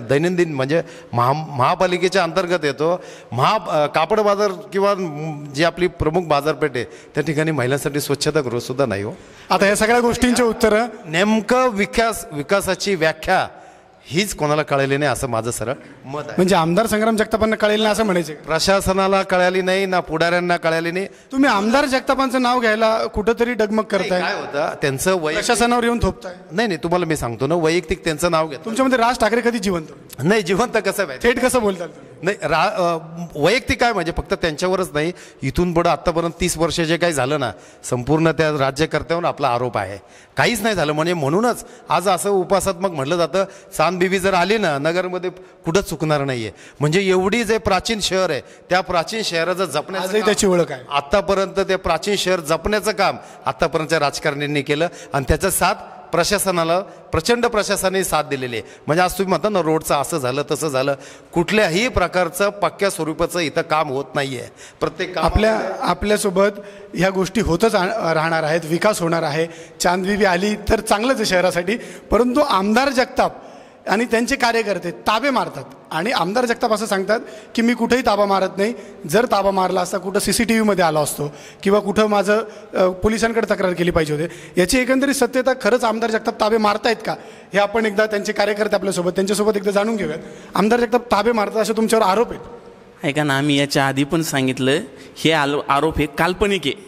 दैनंदिन म्हणजे महापालिकेच्या अंतर्गत येतो. कापड बाजार किंवा जी आपली प्रमुख बाजारपेठ आहे त्या ठिकाणी महिलांसाठी स्वच्छतागृहसुद्धा नाही हो.
आता या सगळ्या गोष्टींची उत्तरं
नेमकं विकासाची व्याख्या हीच कोणाला कळलेली नाही असं माझं सरळ मत आहे.
म्हणजे आमदार संग्राम जगतापांना कळेल ना असं म्हणायचं?
प्रशासनाला कळाली नाही ना, पुढाऱ्यांना कळाली नाही.
तुम्ही आमदार जगतापांचं नाव घ्यायला कुठंतरी डगमग करताय.
काय होतं त्यांचं
प्रशासनावर येऊन थोपताय.
नाही, तुम्हाला मी सांगतो ना, वैयक्तिक त्यांचं नाव घेतो.
तुमच्यामध्ये राज ठाकरे कधी जिवंत?
नाही, जिवंत कसं आहे
थेट कसं बोलताल तुम्ही?
नाही वैयक्तिक काय म्हणजे फक्त त्यांच्यावरच नाही, इथून पुढं आत्तापर्यंत 30 वर्ष जे काही झालं ना, संपूर्ण त्या राज्यकर्त्यावर आपला आरोप आहे. काहीच नाही झालं म्हणजे म्हणूनच आज असं उपासात्मक म्हटलं जातं, चांदबिबी जर आली ना नगरमध्ये कुठंच चुकणार नाही आहे. म्हणजे एवढी जे प्राचीन शहर आहे त्या प्राचीन शहराचं जपण्याचं
आजही त्याची ओळख आहे.
आत्तापर्यंत ते प्राचीन शहर जपण्याचं काम आत्तापर्यंतच्या राजकारण्यांनी केलं आणि त्याचं साथ प्रशासनाला, प्रचंड प्रशासनाने साथ दिलेली आहे. म्हणजे आज तुम्ही म्हणता ना रोडचं असं झालं तसं झालं, कुठल्याही प्रकारचं पक्क्या स्वरूपाचं इथं काम होत नाही आहे. प्रत्येक
आपल्यासोबत ह्या गोष्टी होतच राहणार आहेत, विकास होणार आहे. चांदबिबी आली तर चांगलंच आहे शहरासाठी, परंतु आमदार जगताप आणि त्यांचे कार्यकर्ते ताबे मारतात. आणि आमदार जगताप असं सांगतात की मी कुठेही ताबा मारत नाही, जर ताबा मारला असता कुठं CCTVमध्ये आला असतो किंवा कुठं माझं पोलिसांकडे तक्रार केली पाहिजे होते. याची एकंदरीत सत्यता खरंच आमदार जगताप ताबे मारतायत का हे आपण एकदा त्यांचे कार्यकर्ते आपल्यासोबत त्यांच्यासोबत एकदा जाणून घेऊयात. आमदार जगताप ताबे मारतात असे तुमच्यावर आरोप आहेत.
ऐका ना, आम्ही याच्या आधी पण सांगितलं हे आरोप हे काल्पनिक आहे.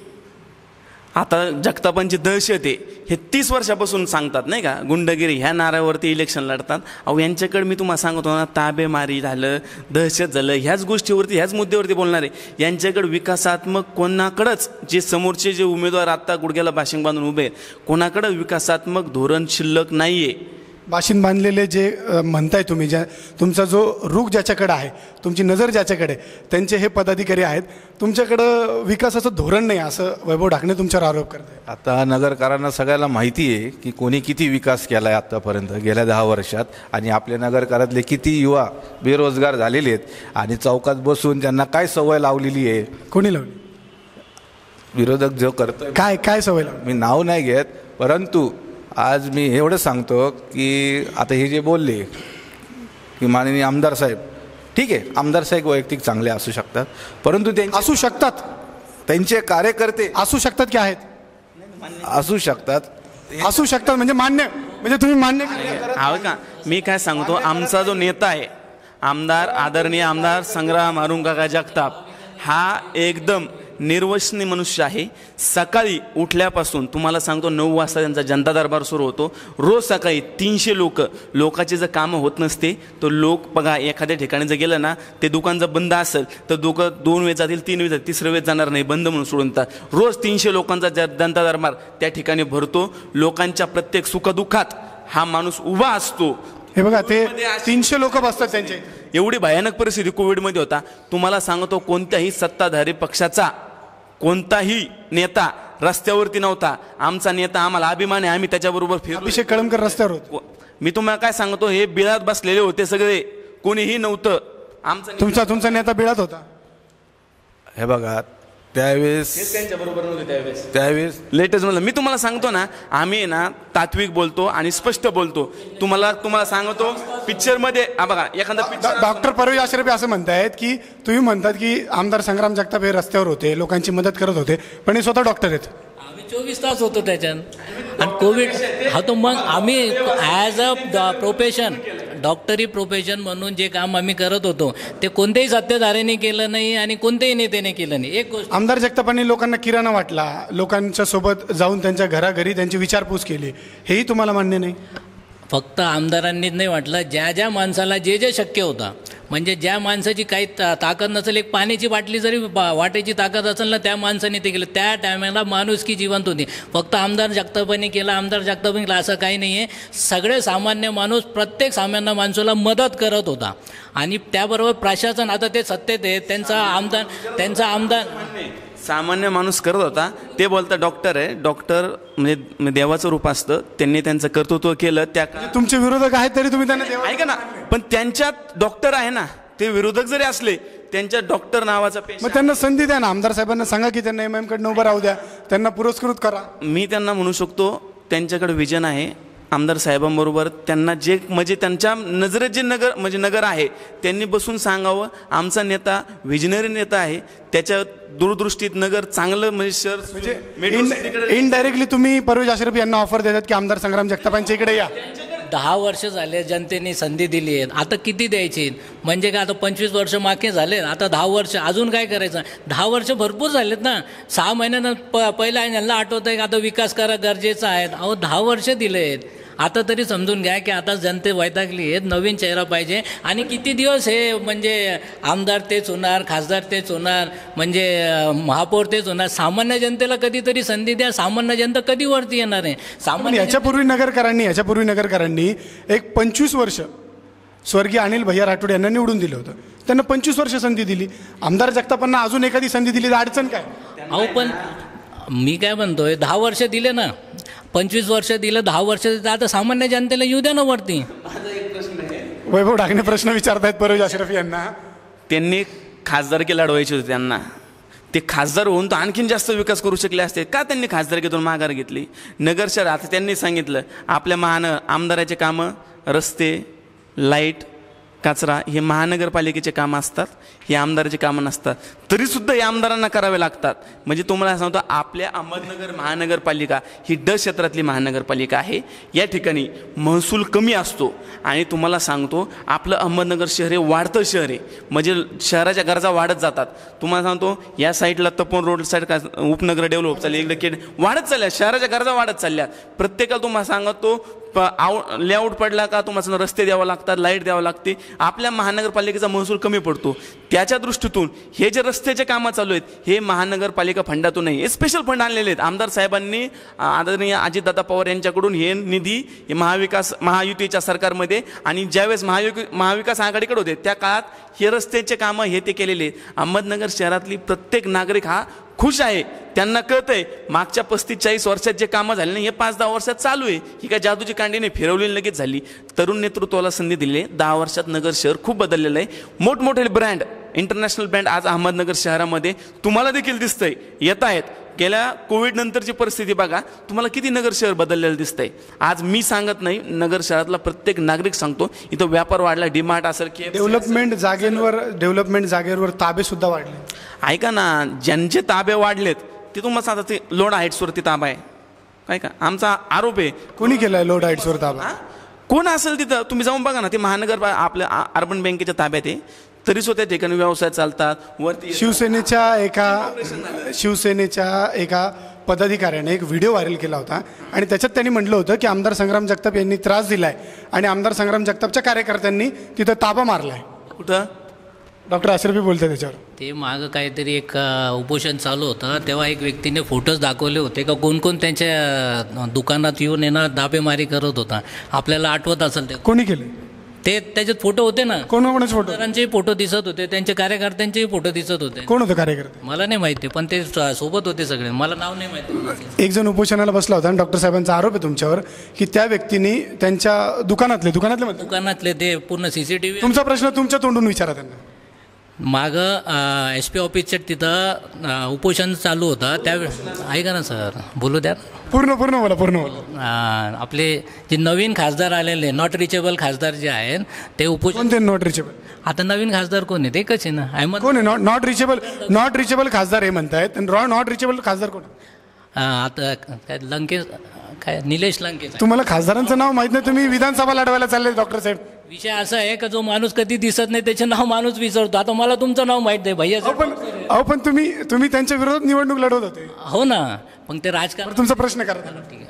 आता जगतापांची दहशत आहे हे 30 वर्षापासून सांगतात नाही का, गुंडगिरी ह्या नाऱ्यावरती इलेक्शन लढतात. अहो यांच्याकडे मी तुम्हाला सांगतो ना, ताबेमारी झालं, दहशत झालं, ह्याच गोष्टीवरती ह्याच मुद्द्यावरती बोलणार आहे. यांच्याकडे विकासात्मक कोणाकडंच, जे समोरचे जे उमेदवार आत्ता गुडघ्याला भाशिंग बांधून उभे आहेत, कोणाकडं विकासात्मक धोरण शिल्लक नाही आहे.
बाशिंग बांधलेले जे म्हणताय तुम्ही, ज्या तुमचा जो रुख ज्याच्याकडे आहे, तुमची नजर ज्याच्याकडे, त्यांचे हे पदाधिकारी आहेत. तुमच्याकडं विकासाचं धोरण नाही असं वैभव ढाकणे तुमच्यावर आरोप करताय.
आता नगरकरांना सगळ्याला माहिती आहे की कोणी किती विकास केला आहे आत्तापर्यंत गेल्या 10 वर्षात, आणि आपल्या नगरकरातले किती युवा बेरोजगार झालेले आहेत आणि चौकात बसून त्यांना काय सवय लावलेली आहे.
कोणी लावली?
विरोधक जो करतो,
काय सवय लावली?
मी नाव नाही घेत, परंतु आज मी एवढं सांगतो की आता हे जे बोलले की माननीय आमदार साहेब, ठीक आहे आमदार साहेब वैयक्तिक चांगले असू शकतात, परंतु त्यांचे
असू शकतात,
त्यांचे कार्यकर्ते
असू शकतात की आहेत?
असू शकतात.
असू शकतात म्हणजे मान्य, म्हणजे तुम्ही मान्य केलं.
हवं का, मी काय सांगतो, आमचा जो नेता आहे आमदार, आदरणीय आमदार संग्राम अरुणकाका जगताप, हा एकदम निर्वसनीय मनुष्य आहे. सकाळी उठल्यापासून तुम्हाला सांगतो 9 वाजता त्यांचा जनता दरबार सुरू होतो. रोज सकाळी 300 लोकांचे जर कामं होत नसते तर लोक बघा, एखाद्या ठिकाणी जर गेलं ना, ते दुकान जर बंद असेल तर 2 वेळ जातील, 3 वेळ जातील, 3रं वेळ जाणार नाही, बंद म्हणून सोडून टाकतात. रोज 300 लोकांचा जनता दरबार त्या ठिकाणी भरतो. लोकांच्या प्रत्येक सुखदुःखात हा माणूस उभा असतो.
हे बघा, ते 300 लोक बसतात त्यांच्या इथे.
एवढी भयानक परिस्थिती कोविडमध्ये होता. तुम्हाला सांगतो, कोणत्याही सत्ताधारी पक्षाचा कोणताही नेता रस्त्यावरती नव्हता. आमचा नेता, आम्हाला अभिमान आहे, आम्ही त्याच्याबरोबर फिरलो.
अभिषेक कळमकर रस्त्यावर होते.
मी तुम्हाला काय सांगतो, हे बिळात बसलेले होते सगळे, कोणीही नव्हतं.
तुमचा नेता बिळात होता.
हे बघा, त्यावेळेस
त्यांच्याबरोबर नव्हते.
त्यावेळेस
लेटेस्ट म्हणलं मी तुम्हाला सांगतो ना, आम्ही ना तात्विक बोलतो आणि स्पष्ट बोलतो. तुम्हाला सांगतो, पिक्चरमध्ये बघा, एखादा पिक्चर,
डॉक्टर परवेज आश्रफी असं म्हणतायत की तुम्ही म्हणतात की आमदार संग्राम जगताप हे रस्त्यावर होते, लोकांची मदत करत होते, पण हे स्वतः डॉक्टर आहेत.
आम्ही 24 तास होतो त्याच्यात. आणि कोविड हा तो मग आम्ही ॲज अ प्रोफेशन, डॉक्टरी प्रोफेशन म्हणून जे काम आम्ही करत होतो ते कोणत्याही सत्ताधाऱ्याने केलं नाही आणि कोणत्याही नेत्याने केलं नाही. एक गोष्ट,
आमदार जगतापांनी लोकांना किराणा वाटला, लोकांच्या सोबत जाऊन त्यांच्या घराघरी त्यांची विचारपूस केली, हेही तुम्हाला मान्य नाही?
फक्त आमदारांनीच नाही वाटलं, ज्या माणसाला जे शक्य होतं, म्हणजे ज्या माणसाची काही ताकद नसेल, एक पाण्याची बाटली जरी वाटायची ताकद असेल ना, त्या माणसाने ते केलं. त्या टायमाला माणुसकी जिवंत होती. फक्त आमदार जगतापांनी केलं, आमदार जगतापांनी केलं असं काही नाही आहे. सगळे सामान्य माणूस, प्रत्येक सामान्य माणसाला मदत करत होता. आणि त्याबरोबर प्रशासन, आता ते सत्तेत आहे, त्यांचा आमदार
सामान्य माणूस करत होता. ते बोलता डॉक्टर आहे, डॉक्टर म्हणजे देवाचं रूप असतं, त्यांनी त्यांचं कर्तृत्व केलं. त्या
तुमचे विरोधक आहेत तरी तुम्ही त्यांना
ऐका ना, पण त्यांच्यात डॉक्टर आहे ना, ते विरोधक जरी असले त्यांच्या डॉक्टर नावाचा
मग त्यांना संधी द्या ना. आमदार साहेबांना सांगा की त्यांना MIM कडनं उभं राहू द्या, त्यांना पुरस्कृत करा.
मी त्यांना म्हणू शकतो, त्यांच्याकडे विजन आहे. आमदार साहेबांबरोबर त्यांना जे म्हणजे त्यांच्या नजरेत जे नगर आहे, त्यांनी बसून सांगावं, आमचा नेता विजनरी नेता आहे, त्याच्या दूरदृष्टीत नगर चांगलं म्हणजे शहर.
इनडायरेक्टली तुम्ही परवेज आश्रफ यांना ऑफर देतात की आमदार संग्राम जगतापांच्या इकडे या.
10 वर्ष झाले जनतेने संधी दिली आहे, आता किती द्यायची? म्हणजे काय, आता 25 वर्ष मागे झाले, आता 10 वर्ष अजून काय करायचं? 10 वर्ष भरपूर झालेत ना. 6 महिन्यानं पहिला यांना आठवत आहे की आता विकास करा गरजेचा आहे. 10 वर्ष दिले आहेत. आता तरी समजून घ्या की आता जनते वैतागली आहेत, नवीन चेहरा पाहिजे. आणि किती दिवस हे म्हणजे आमदार तेच होणार, खासदार तेच होणार, म्हणजे महापौर तेच होणार. सामान्य जनतेला कधीतरी संधी द्या. सामान्य जनता कधी वरती येणार आहे?
पण
सामान्य
याच्यापूर्वी नगरकरांनी एक 25 वर्ष स्वर्गीय अनिल भैया राठोड यांना निवडून दिलं होतं. त्यांना 25 वर्ष संधी दिली. आमदार जगतापांना अजून एखादी संधी दिली तर अडचण काय?
अहो पण मी काय म्हणतोय, 10 वर्ष दिले ना, 25 वर्ष दिलं, 10 वर्ष आता सामान्य जनतेला येऊ द्या ना वरती.
वैभव ढाकणे प्रश्न विचारतायत परवेज अशरफ यांना.
त्यांनी खासदारकी लढवायची होती त्यांना. ते खासदार होऊन तर आणखीन जास्त विकास करू शकले असते. का त्यांनी खासदारकीतून माघार घेतली? नगर शहर, आता त्यांनी सांगितलं आपल्या आमदाराचे कामं, रस्ते, लाईट, कचरा हे महानगरपालिकेचे कामं असतात, हे आमदाराचे कामं नसतात. तरीसुद्धा हे आमदारांना करावे लागतात. म्हणजे तुम्हाला सांगतो, आपल्या अहमदनगर महानगरपालिका ही ड क्षेत्रातली महानगरपालिका आहे. या ठिकाणी महसूल कमी असतो. आणि तुम्हाला सांगतो, आपलं अहमदनगर शहर हे वाढतं शहर आहे. म्हणजे शहराच्या गरजा वाढत जातात. तुम्हाला सांगतो, या साईडला तपोन रोड साईड का उपनगर डेव्हलप चालले, इकडे वाढत चालल्या, शहराच्या गरजा वाढत चालल्या. प्रत्येकाला तुम्हाला सांगतो, लेआउट पडला का तुम्हाला रस्ते द्यावं लागतात, लाईट द्यावं लागते. आपल्या महानगरपालिकेचा महसूल कमी पडतो. त्याच्या दृष्टीतून हे जे रस्त्याचे कामं चालू आहेत, हे महानगरपालिका फंडातून नाही, हे स्पेशल फंड आणलेले आहेत. आमदार साहेबांनी, आदरणीय अजितदादा पवार यांच्याकडून हे निधी महायुतीच्या सरकारमध्ये आणि ज्यावेळेस महाविकास आघाडीकडे होते त्या काळात हे रस्त्याचे कामं हे ते केलेले आहेत. अहमदनगर शहरातली प्रत्येक नागरिक हा खुश आहे. त्यांना कळतंय मागच्या 35-40 वर्षात जे कामं झाले नाही, हे 5-10 वर्षात चालू आहे. ही काय जादूची कांडी नाही, फिरवलेली लगेच झाली. तरुण नेतृत्वाला संधी दिली. 10 वर्षात नगर शहर खूप बदललेलं आहे. मोठमोठे ब्रँड, इंटरनॅशनल ब्रँड आज अहमदनगर शहरामध्ये तुम्हाला देखील दिसतंय, येत आहेत. गेल्या कोविड नंतरची परिस्थिती बघा, तुम्हाला किती नगर शहर बदललेलं दिसतंय. आज मी सांगत नाही, नगर शहरातला प्रत्येक नागरिक सांगतो, इथं व्यापार वाढला, डीमार्ट असेल की
डेव्हलपमेंट जागेवर ताबे सुद्धा वाढले.
ऐका ना, ज्यांचे ताबे वाढलेत ते तुम्हाला सांगतात, ते लोड हाईट्सवरती ताबा आहे काय का? आमचा आरोप आहे.
कोणी केलाय लोड हाईट्सवर ताबा?
कोण असेल तिथं तुम्ही जाऊन बघा ना. ते महानगर आपल्या अर्बन बँकेच्या ताब्यात आहे, तरी सुद्धा त्या ठिकाणी व्यवसाय चालतात. वरती शिवसेनेच्या एका पदाधिकाऱ्याने एक व्हिडिओ व्हायरल केला होता आणि त्याच्यात त्यांनी म्हटलं होतं की आमदार संग्राम जगताप यांनी त्रास दिलाय आणि आमदार संग्राम जगतापच्या कार्यकर्त्यांनी तिथं ताबा मारलाय. कुठं?
डॉक्टर अशरफी बोलते त्याच्यावर.
ते मागं काहीतरी एक उपोषण चालू होतं, तेव्हा एक व्यक्तीने फोटोज दाखवले होते का कोण त्यांच्या दुकानात येऊन येणार दाबेमारी करत होता. आपल्याला आठवत असेल ते
कोणी केले?
ते त्याच्यात फोटो होते ना,
कोणाचे फोटो?
आमदारांचेही फोटो दिसत होते, त्यांच्या कार्यकर्त्यांचेही फोटो दिसत होते.
कोण होतं कार्यकर्ते?
मला नाही माहिती, पण ते सोबत होते सगळे. मला नाव नाही माहिती.
एक जण उपोषणाला बसला होता आणि डॉक्टर साहेबांचा आरोप आहे तुमच्यावर की त्या व्यक्तीने त्यांच्या दुकानातले
ते पूर्ण CCTV.
तुमचा प्रश्न तुमच्या तोंडून विचारा त्यांना.
मागं SP ऑफिसच्या तिथं उपोषण चालू होतं त्यावेळेस. ऐका ना सर, बोलू द्या.
पूर्ण बोला.
आपले जे नवीन खासदार आलेले, नॉट रिचेबल खासदार जे आहेत ते उपोषण.
कोणते नॉट रिचेबल?
आता नवीन खासदार कोण आहे? एकच आहे ना, अहमद.
कोण आहे नॉट रिचेबल खासदार हे म्हणतायत? नॉट रिचेबल खासदार कोण?
आता काय लंकेश, काय निलेश लंकेश.
तुम्हाला खासदारांचं नाव माहित नाही, तुम्ही विधानसभा लढवायला चालले डॉक्टर साहेब.
विषय असा आहे का जो माणूस कधी दिसत नाही त्याचे नाव माणूस विसरतो. आता मला तुमचं नाव माहित नाही भैया.
पण तुम्ही त्यांच्या विरोधात निवडणूक लढवत होते.
हो ना, पण ते राजकारण.
तुमचा प्रश्न करा.
ठीक आहे.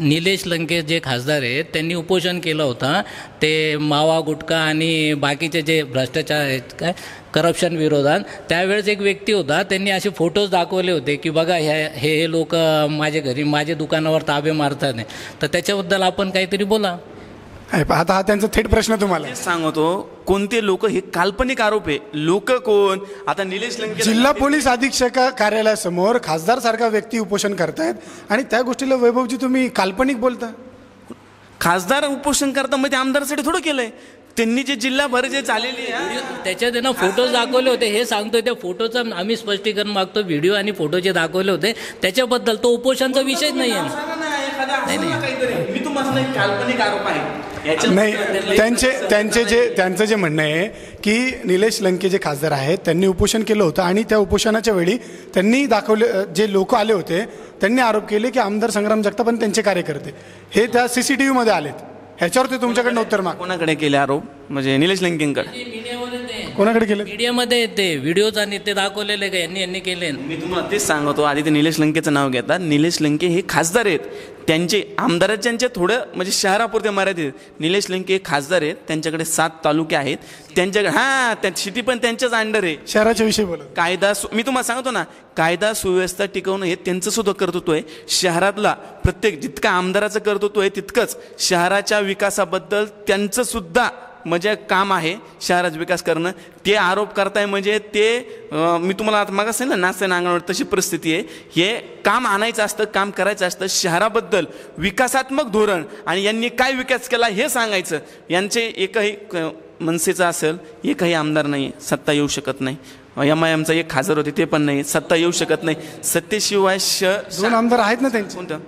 निलेश लंकेश जे खासदार आहेत त्यांनी उपोषण केलं होतं. ते मावा गुटखा आणि बाकीचे जे भ्रष्टाचार आहेत, काय करप्शन विरोधात. त्यावेळेस एक व्यक्ती होता, त्यांनी असे फोटोज दाखवले होते की बघा हे लोक माझ्या घरी, माझ्या दुकानावर ताबे मारतात. तर त्याच्याबद्दल आपण काहीतरी बोला.
आता हा त्यांचा थेट प्रश्न तुम्हाला
सांगतो. कोणते लोक? हे काल्पनिक आरोप आहे. लोक कोण? आता निलेश लंके
जिल्हा पोलीस अधीक्षक कार्यालयासमोर खासदार सारखा व्यक्ती उपोषण करतायत आणि त्या गोष्टीला वैभवजी तुम्ही काल्पनिक बोलता.
खासदार उपोषण करता म्हणजे आमदारासाठी थोडं केलंय त्यांनी. जे जिल्हाभर जे चाललेली
त्याच्यात ना फोटोज दाखवले होते. हे सांगतोय त्या फोटोचं आम्ही स्पष्टीकरण मागतो. व्हिडिओ आणि फोटो जे दाखवले होते त्याच्याबद्दल. तो उपोषणचा विषयच नाही आहे.
मी तुम्हाला काल्पनिक आरोप आहे
नाही. त्यांचं जे म्हणणं आहे की निलेश लंके जे खासदार आहेत त्यांनी उपोषण केलं होतं आणि त्या उपोषणाच्या वेळी त्यांनी दाखवले, जे लोक आले होते त्यांनी आरोप केले की आमदार संग्राम जगताप आणि त्यांचे कार्यकर्ते हे त्या CCTV मध्ये आलेत. ह्याच्यावर ते तुमच्याकडनं उत्तर माग.
कोणाकडे केले आरोप? म्हणजे निलेश लंकेंकडे.
कोणाकडे केले?
मीडियामध्ये येते व्हिडिओज आणि ते दाखवलेले का यांनी केले.
मी तुम्हाला तेच सांगतो. आधी ते निलेश लंकेचं नाव घेतात. निलेश लंके हे खासदार आहेत. त्यांचे आमदारांच्या थोडं म्हणजे शहरापुरते मर्यादित. निलेश लंके हे खासदार आहेत. त्यांच्याकडे 7 तालुके आहेत. त्यांच्याकडे त्या सिटी पण त्यांच्याच अंडर आहे.
शहराच्या विषयी बोलत.
मी तुम्हाला सांगतो ना, कायदा सुव्यवस्था टिकवणं हे त्यांचं सुद्धा कर्तृत्व आहे. शहरातला प्रत्येक जितका आमदाराचं कर्तृत्व आहे तितकंच शहराच्या विकासाबद्दल त्यांचं सुद्धा म्हणजे काम आहे शहराचा विकास करणं. ते आरोप करताय म्हणजे ते मी तुम्हाला आता मागं सांगितलं नाचताना अंगणावर तशी परिस्थिती आहे. हे काम आणायचं असतं, काम करायचं असतं. शहराबद्दल विकासात्मक धोरण आणि यांनी काय विकास केला हे सांगायचं. यांचे एकही मनसेचा असेल एकही आमदार नाही, सत्ता येऊ शकत नाही. MIMचा एक खासदार होते ते पण नाही, सत्ता येऊ शकत नाही. सत्तेशिवाय
2 आमदार आहेत ना त्यांचे.
कोणतं?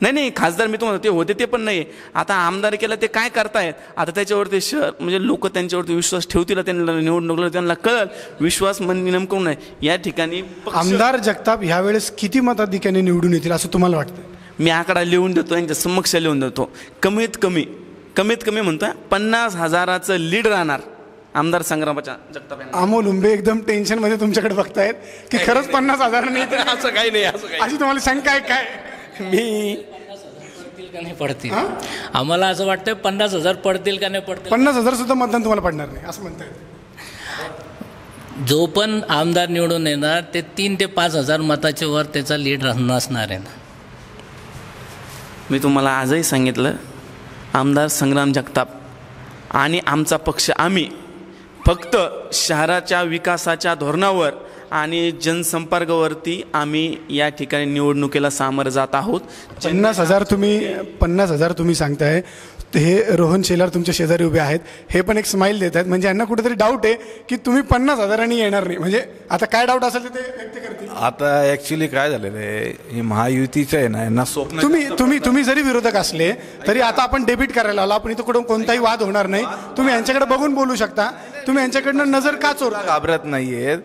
नाही खासदार मी तुम्हाला ते होते ते पण नाही. आता आमदार केला ते काय करतायत आता त्याच्यावरती शहर म्हणजे लोक त्यांच्यावरती विश्वास ठेवतील. त्यांना निवडणुकीला त्यांना कळल विश्वास नेमकं नाही. या ठिकाणी
आमदार जगताप ह्यावेळेस किती मताधिक्याने निवडून येतील असं तुम्हाला वाटतं?
मी आकडा लिहून देतो, यांच्या समक्ष लिहून देतो. कमीत कमी म्हणतोय 50,000चं लीड राहणार आमदार संग्रामाच्या जगताप यांना.
अमोल उंबे एकदम टेन्शन मध्ये तुमच्याकडे बघतायत की खरंच 50,000 नाही
असं काही नाही, असं काही
अशी तुम्हाला शंका आहे काय?
मी
पडतील का नाही पडतील आम्हाला असं वाटतं 50,000 पडतील का नाही पडतील.
50,000 सुद्धा मतदान तुम्हाला पडणार नाही असं म्हणताय?
जो पण आमदार निवडून येणार ते 3 ते 5,000 मताच्या वर त्याचा लीड नसणार आहे ना.
मी तुम्हाला आजही सांगितलं आमदार संग्राम जगताप आणि आमचा पक्ष आम्ही फक्त शहराच्या विकासाच्या धोरणावर आणि जनसंपर्कावरती आम्ही या ठिकाणी निवडणुकीला सामोरं जात आहोत.
50,000 तुम्ही सांगताय. हे रोहन शेलार तुमच्या शेजारी उभे आहेत. हे पण एक स्माईल देत आहेत म्हणजे यांना कुठेतरी डाऊट आहे की तुम्ही 50,000 येणार नाही. म्हणजे आता काय डाऊट असेल ते व्यक्त करतील.
आता ॲक्च्युली काय झालेलं आहे, हे महायुतीचं आहे ना, यांना स्वप्न.
तुम्ही जरी विरोधक असले तरी आता आपण डेबिट करायला आलो. आपण इथं कुठं कोणताही वाद होणार नाही. तुम्ही यांच्याकडे बघून बोलू शकता. तुम्ही यांच्याकडनं नजर का चोरता?
घाबरत नाहीयेत.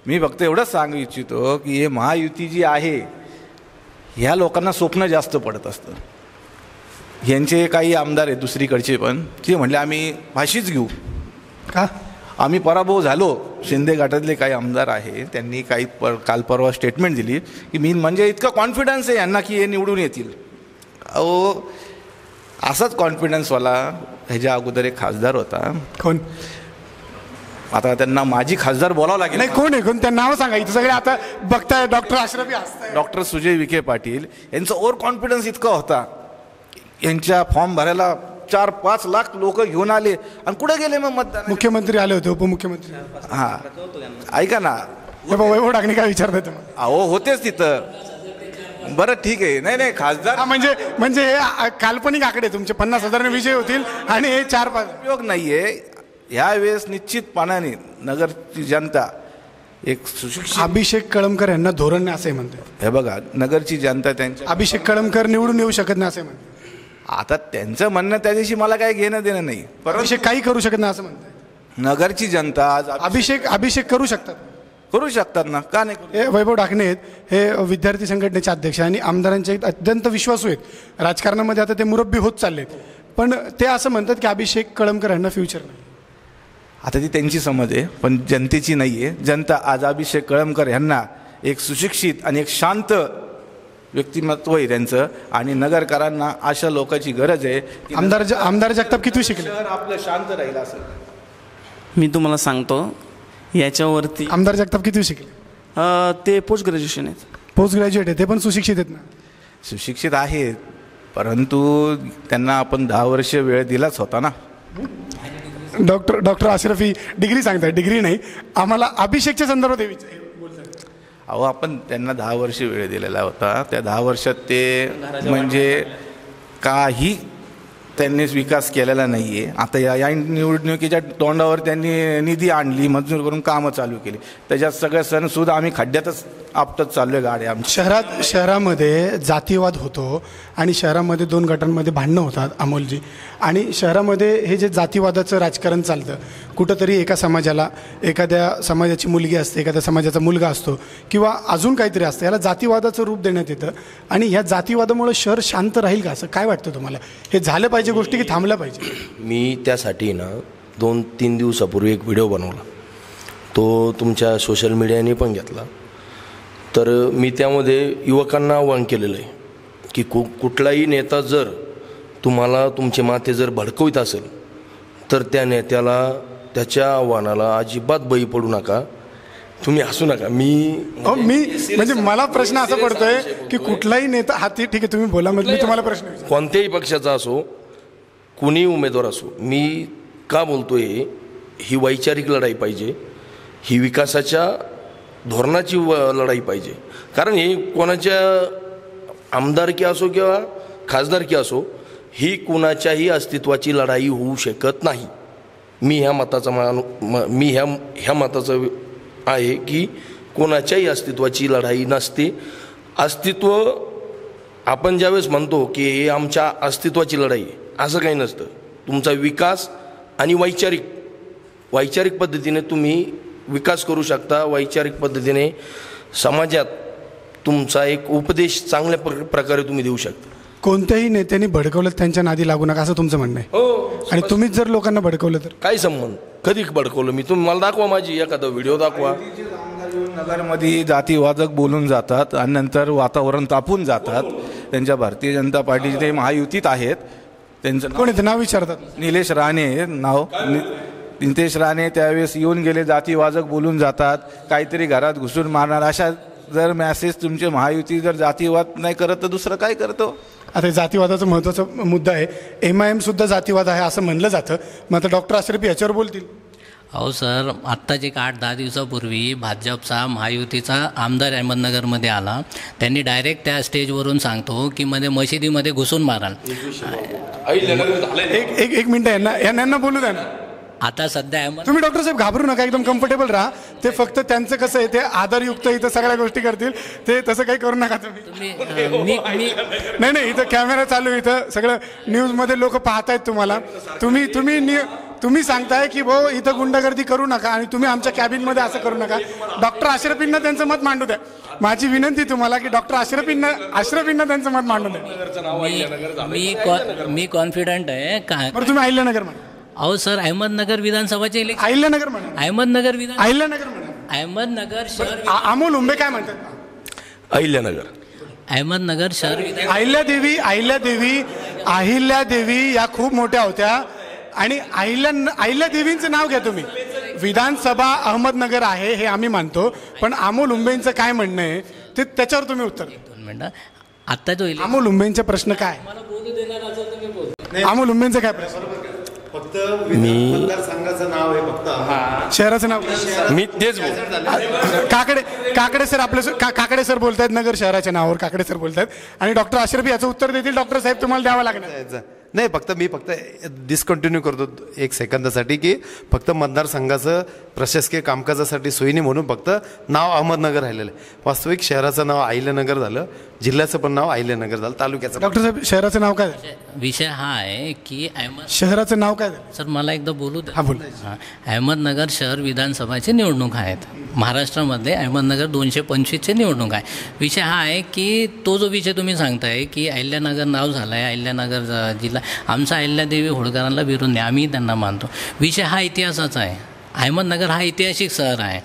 मी फक्त एवढंच सांगू इच्छितो की हे महायुती जी आहे ह्या लोकांना स्वप्न जास्त पडत असतं. यांचे काही आमदार आहेत दुसरीकडचे पण ते म्हटले आम्ही फाशीच घेऊ
का.
आम्ही पराभव झालो. शिंदे घाटातले काही आमदार आहे त्यांनी काही काल परवा स्टेटमेंट दिली की मी म्हणजे इतका कॉन्फिडन्स आहे यांना की हे निवडून येतील. अहो असाच कॉन्फिडन्सवाला ह्याच्या अगोदर एक खासदार होता.
कोण?
आता त्यांना माझी खासदार बोलावं लागेल.
नाही कोण आहे? कोण? त्या नाव सांगा. इथं सगळे आता बघताय डॉक्टर अशरफी हसताय.
डॉक्टर सुजय विखे पाटील यांचा ओव्हर कॉन्फिडन्स इतका होता. यांच्या फॉर्म भरायला 4-5 लाख लोक घेऊन आले आणि कुठे गेले मग मतदान?
मुख्यमंत्री आले होते, उपमुख्यमंत्री.
हां ऐका ना,
वैभव ठाकरे काय विचारताय तुम्हाला?
अहो होतेच तिथं. बरं ठीक आहे. नाही खासदार
म्हणजे हे काल्पनिक आकडे तुमचे 50,000 विजय होतील आणि हे 4-5
उपयोग नाहीये. यावेळेस निश्चितपणाने नगरची जनता एक सुशिक्षित.
अभिषेक कळमकर यांना धोरण नाही असे म्हणते.
हे बघा नगरची जनता त्यांच्या
अभिषेक कळमकर निवडून येऊ शकत नाही असे म्हणते.
आता त्यांचं म्हणणं त्या दिवशी मला काही घेणं देणं नाही.
अभिषेक काही करू शकत नाही असं म्हणताय.
नगरची जनता आज
अभिषेक करू शकतात.
करू शकतात ना, का नाही?
हे वैभव ठाकरे आहेत. हे विद्यार्थी संघटनेचे अध्यक्ष आणि आमदारांचे अत्यंत विश्वासू आहेत. राजकारणामध्ये आता ते मुरब्बी होत चाललेत. पण ते असं म्हणतात की अभिषेक कळमकर यांना फ्युचर नाही.
आता ती त्यांची समज आहे पण जनतेची नाही आहे. जनता आज अभिषेक कळमकर यांना एक सुशिक्षित आणि एक शांत व्यक्तिमत्व आहे त्यांचं आणि नगरकरांना अशा लोकांची गरज आहे.
आमदार जगताप किती शिकले?
शहर आपलं शांत राहील असं
मी तुम्हाला सांगतो. याच्यावरती
आमदार जगताप किती शिकले?
ते पोस्ट ग्रॅज्युएशन आहेत.
पोस्ट ग्रॅज्युएट आहे. ते पण सुशिक्षित आहेत ना?
सुशिक्षित आहेत परंतु त्यांना आपण 10 वर्ष वेळ दिलाच होता ना.
डॉक्टर अशरफी डिग्री सांगताय. डिग्री नाही आम्हाला अभिषेकच्या संदर्भात
अहो आपण त्यांना 10 वर्ष वेळ दिलेला होता. त्या 10 वर्षात ते म्हणजे काही त्यांनी विकास केलेला नाही आहे. आता या निवडणुकीच्या तोंडावर त्यांनी निधी आणली, मंजूर करून कामं चालू केली. त्याच्यात सगळे सणसुद्धा आम्ही खड्ड्यातच आपटत चाललो आहे गाड्या आमच्या.
शहरामध्ये जातीवाद होतो आणि शहरामध्ये 2 गटांमध्ये भांडणं होतात अमोलजी. आणि शहरामध्ये हे जे जातीवादाचं राजकारण चालतं कुठंतरी एका समाजाला एखाद्या समाजाची मुलगी असते, एखाद्या समाजाचा मुलगा असतो किंवा अजून काहीतरी असतं, याला जातीवादाचं रूप देण्यात येतं. आणि ह्या जातीवादामुळे शहर शांत राहील का असं काय वाटतं तुम्हाला? हे झालं पाहिजे गोष्टी की थांबल्या पाहिजे?
मी त्यासाठी ना 2-3 दिवसापूर्वी एक व्हिडिओ बनवला तो तुमच्या सोशल मीडियाने पण घेतला. तर मी त्यामध्ये युवकांना आव्हान केलेलं आहे की कुठलाही नेता जर तुम्हाला तुमचे माथे जर भडकवत असेल तर त्या नेत्याला त्याच्या आव्हानाला अजिबात बळी पडू नका. तुम्ही हसू नका. मी
म्हणजे मला प्रश्न असा पडतोय की कुठलाही नेता हा ठीक आहे तुम्ही बोला, मी तुम्हाला प्रश्न विचारतो.
कोणत्याही पक्षाचा असो, कुणी उमेदवार असो, मी का बोलतोय ही वैचारिक लढाई पाहिजे, ही विकासाच्या धोरणाची लढाई पाहिजे. कारण ही कोणाच्या आमदारकी असो किंवा खासदारकी असो, ही कुणाच्याही अस्तित्वाची लढाई होऊ शकत नाही. मी ह्या मताचं आहे की कोणाच्याही अस्तित्वाची लढाई नसते. अस्तित्व आपण ज्यावेळेस म्हणतो की हे आमच्या अस्तित्वाची लढाई आहे, असं काही नसतं. तुमचा विकास आणि वैचारिक पद्धतीने तुम्ही विकास करू शकता. वैचारिक पद्धतीने समाजात तुमचा एक उपदेश चांगल्या प्रकारे तुम्ही देऊ शकता.
कोणत्याही नेत्यांनी भडकवलं त्यांच्या नादी लागू नका असं तुमचं म्हणणं आहे.
हो.
आणि तुम्हीच जर लोकांना भडकवलं तर
काय संबंध? कधी भडकवलं मी? तुम्ही मला दाखवा, माझी एखादा व्हिडिओ दाखवा.
नगरमध्ये जातीवादक बोलून जातात आणि नंतर वातावरण तापून जातात. त्यांच्या भारतीय जनता पार्टीचे ते महायुतीत आहेत. त्यांचं
कोण येतं नाव विचारतात.
निलेश राणे नाव. नितेश राणे त्यावेळेस येऊन गेले, जातीवादक बोलून जातात, काहीतरी घरात घुसून मारणार. अशा जर मॅसेज तुमचे महायुती जर जातीवाद नाही करत तर दुसरं काय करतो?
आता जातीवादाचा महत्त्वाचा मुद्दा आहे. MIM सुद्धा जातीवाद आहे असं म्हणलं जातं. मग आता डॉक्टर अशरफ याच्यावर बोलतील.
अहो सर, आत्ताच एक 8-10 दिवसापूर्वी भाजपचा महायुतीचा आमदार अहमदनगरमध्ये आला. त्यांनी डायरेक्ट त्या स्टेजवरून सांगतो की मध्ये मशिदीमध्ये घुसून माराल.
एक मिनिट यांना बोलू द्या ना.
आता सध्या अहमद
तुम्ही डॉक्टर साहेब घाबरू नका, एकदम कम्फर्टेबल राहा. ते फक्त त्यांचं कसं आहे, ते आधारयुक्त इथं सगळ्या गोष्टी करतील. ते तसं काही करू नका तुम्ही. नाही इथं कॅमेरा चालू आहे, इथं सगळं न्यूजमध्ये लोक पाहतायत तुम्हाला. तुम्ही सांगताय की भाऊ इथं गुंडागर्दी करू नका आणि तुम्ही आमच्या कॅबिनमध्ये असं करू नका. डॉक्टर अशरफींना त्यांचं मत मांडू द्या. माझी विनंती तुम्हाला की डॉक्टर अशरफींना त्यांचं मत मांडू द्या.
मी कॉन्फिडंट आहे काय.
बरं तुम्ही अहिल्यानगर म्हणा.
अहो सर, अहमदनगर विधानसभाचे इलेक्शन.
अहिल्यानगर म्हणा.
अहमदनगर विधान
अहिल्यानगर म्हणा.
अहमदनगर शहर.
अमोल उंबे काय म्हणतात?
अहिल्यानगर.
अहमदनगर शहर विधान.
अहिल्यादेवी या खूप मोठ्या होत्या आणि अहिल्यादेवींचं नाव घ्या तुम्ही. विधानसभा अहमदनगर आहे हे आम्ही मानतो, पण अमोल उंबेंचं काय म्हणणं आहे ते त्याच्यावर तुम्ही उत्तर द्या.
2 मिनिटं. आता जो
अमोल उंबेंचा प्रश्न काय? अमोल उंबेंचा काय प्रश्न?
फक्त मतदारसंघाचं नाव आहे, फक्त
शहराचं नाव.
मी तेच
काकडे सर काकडे सर बोलतायत नगर शहराच्या नावावर. काकडे सर बोलतायत आणि डॉक्टर अशरफ याचं उत्तर देतील. डॉक्टर साहेब तुम्हाला द्यावं लागणार.
नाही, मी फक्त डिस्कंटिन्यू करतो 1 सेकंदासाठी की फक्त मतदारसंघाचं प्रशासकीय कामकाजासाठी सोयीने म्हणून फक्त नाव अहमदनगर राहिलेलं आहे. वास्तविक शहराचं नाव अहिल्यानगर झालं, जिल्ह्याचं पण नाव अहिल्यानगर झालं, तालुक्याचं.
डॉक्टर साहेब शहराचं नाव काय?
विषय हा आहे की
शहराचं नाव काय?
सर मला एकदा बोलू द्या.
हा बोल.
अहमदनगर शहर विधानसभाची निवडणूक आहेत महाराष्ट्रामध्ये. अहमदनगर 225ची निवडणूक आहे. विषय हा आहे की तो जो विषय तुम्ही सांगताय की अहिल्यानगर नाव झालं आहे, अहिल्यानगर जिल्हा, आमचा अहिल्यादेवी होळकरांना विरोध नाही, आम्ही त्यांना मानतो. विषय हा इतिहासाचा आहे. अहमदनगर हा ऐतिहासिक शहर आहे.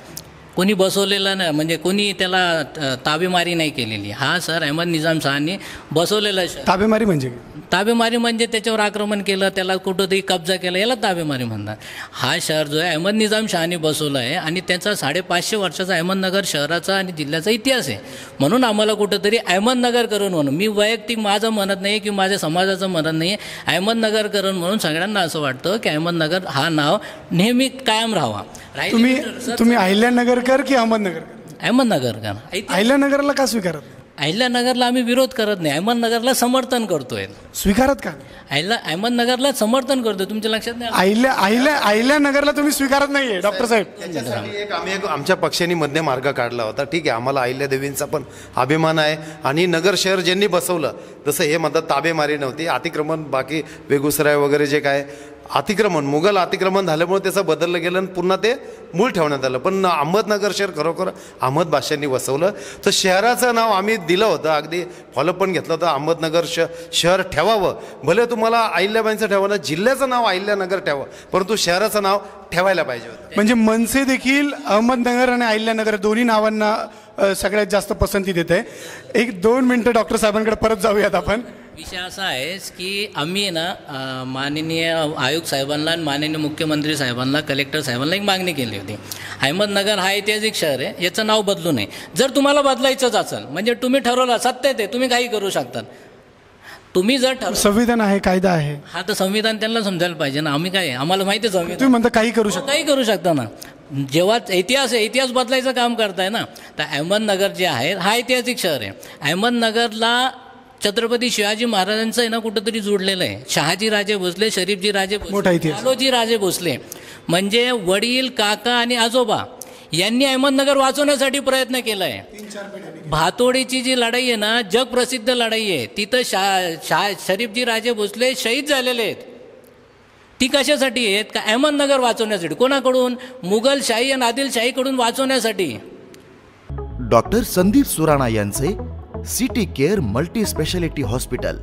कोणी बसवलेला नाही, म्हणजे कोणी त्याला ताबेमारी नाही केलेली. हा शहर अहमद निजाम शहानी बसवलेला शहर.
ताबेमारी म्हणजे
ताबेमारी म्हणजे त्याच्यावर आक्रमण केलं, त्याला कुठंतरी कब्जा केला, याला ताबेमारी म्हणतात. हा शहर जो आहे अहमद निजाम शहाने बसवला आहे आणि त्याचा 550 वर्षाचा अहमदनगर शहराचा आणि जिल्ह्याचा इतिहास आहे. म्हणून आम्हाला कुठंतरी अहमदनगर करून म्हणून, मी वैयक्तिक माझं म्हणत नाही की माझ्या समाजाचं म्हणत नाही, अहमदनगर करून म्हणून सगळ्यांना असं वाटतं की अहमदनगर हा नाव नेहमी कायम राहावा.
तुम्ही अहिल्यानगरकर की अहमदनगर?
अहमदनगरकर.
अहिल्यानगरला का स्वीकारत?
अहिल्यानगरला आम्ही विरोध करत नाही, अहमदनगरला समर्थन करतोय.
स्वीकारत का?
अहमदनगरला समर्थन करतोय. तुमच्या लक्षात नाही?
अहिल्यानगरला तुम्ही स्वीकारत नाहीये डॉक्टर साहेब.
आम्ही आमच्या पक्षाने मध्य मार्ग काढला होता. ठीक आहे, आम्हाला अहिल्यादेवींचा पण अभिमान आहे आणि नगर शहर ज्यांनी बसवलं, जसं हे म्हणतात ताबेमारी नव्हती, अतिक्रमण, बाकी बेगुसराय वगैरे जे काय अतिक्रमण मुघल अतिक्रमण झाल्यामुळे त्याचं बदललं गेलं आणि पुन्हा ते मूळ ठेवण्यात आलं. पण अहमदनगर शहर खरोखर अहमद बादशांनी वसवलं. तर शहराचं नाव आम्ही दिलं होतं, अगदी फॉलो पण घेतलं होतं, अहमदनगर शहर ठेवावं. भले तुम्हाला अहिल्याबाईंचं ठेवावं, जिल्ह्याचं नाव अहिल्यानगर ठेवावं, परंतु शहराचं नाव ठेवायला पाहिजे होतं.
म्हणजे मनसे देखील अहमदनगर आणि अहिल्यानगर दोन्ही नावांना सगळ्यात जास्त पसंती देत आहे. 1-2 मिनटं डॉक्टर साहेबांकडे परत जाऊयात आपण.
विषय असा आहे की आम्ही ना माननीय आयुक्त साहेबांना आणि माननीय मुख्यमंत्री साहेबांना, कलेक्टर साहेबांना एक मागणी केली होती. अहमदनगर हा ऐतिहासिक शहर आहे, याचं नाव बदलू नये. जर तुम्हाला बदलायचंच असेल, म्हणजे तुम्ही ठरवलं, सत्तेत आहे, तुम्ही काही करू शकतात. तुम्ही जर
संविधान आहे, कायदा आहे,
हा तर संविधान त्यांना समजायला पाहिजे ना. आम्ही काय, आम्हाला माहिती आहे संविधान.
तुम्ही म्हणता काही करू शकता,
काही करू शकता ना. जेव्हा इतिहास आहे, इतिहास बदलायचं काम करताय ना. तर अहमदनगर जे आहे हा ऐतिहासिक शहर आहे. अहमदनगरला छत्रपती शिवाजी महाराजांचं आहे ना कुठंतरी जोडलेलं आहे. शहाजी राजे भोसले, शरीफजी राजे
मोठा इतिहास.
लालोजी राजे भोसले म्हणजे वडील, काका आणि आजोबा यांनी अहमदनगर वाचवण्यासाठी प्रयत्न केला आहे. भातोडीची जी लढाई आहे ना, जगप्रसिद्ध लढाई आहे, तिथं शरीफजी राजे भोसले शहीद झालेले आहेत. ती कशासाठी आहेत का? अहमदनगर वाचवण्यासाठी. कोणाकडून? मुघलशाही आणि आदिलशाहीकडून वाचवण्यासाठी.
डॉक्टर संदीप सुराणा यांचे city care multi speciality hospital,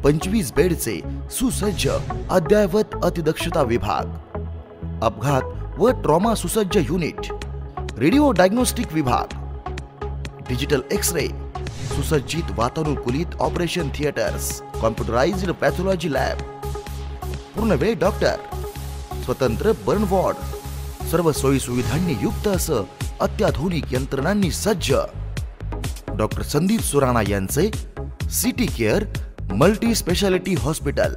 25 बेडचे सुसज्ज अद्ययावत अतिदक्षता विभाग, अपघात व ट्रॉमा सुसज्ज युनिट, रेडिओ डायग्नोस्टिक विभाग, डिजिटल एक्स-रे, सुसज्जित वातानुकूलित operation theatres, computerised pathology lab, पूर्णवेळ डॉक्टर, स्वतंत्र बर्न वॉर्ड, सर्व सोयी सुविधांनी युक्त असं अत्याधुनिक यंत्रणांनी सज्ज डॉक्टर संदीप सुराणा यांचे city care multi speciality hospital.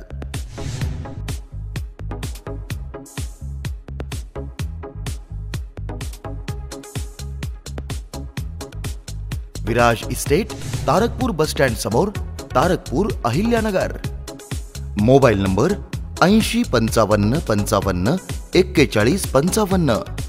Viraj estate, Tarakpur bus stand समोर, तारकपूर, अहिल्यानगर. Mobile number 80 55 55 41 55.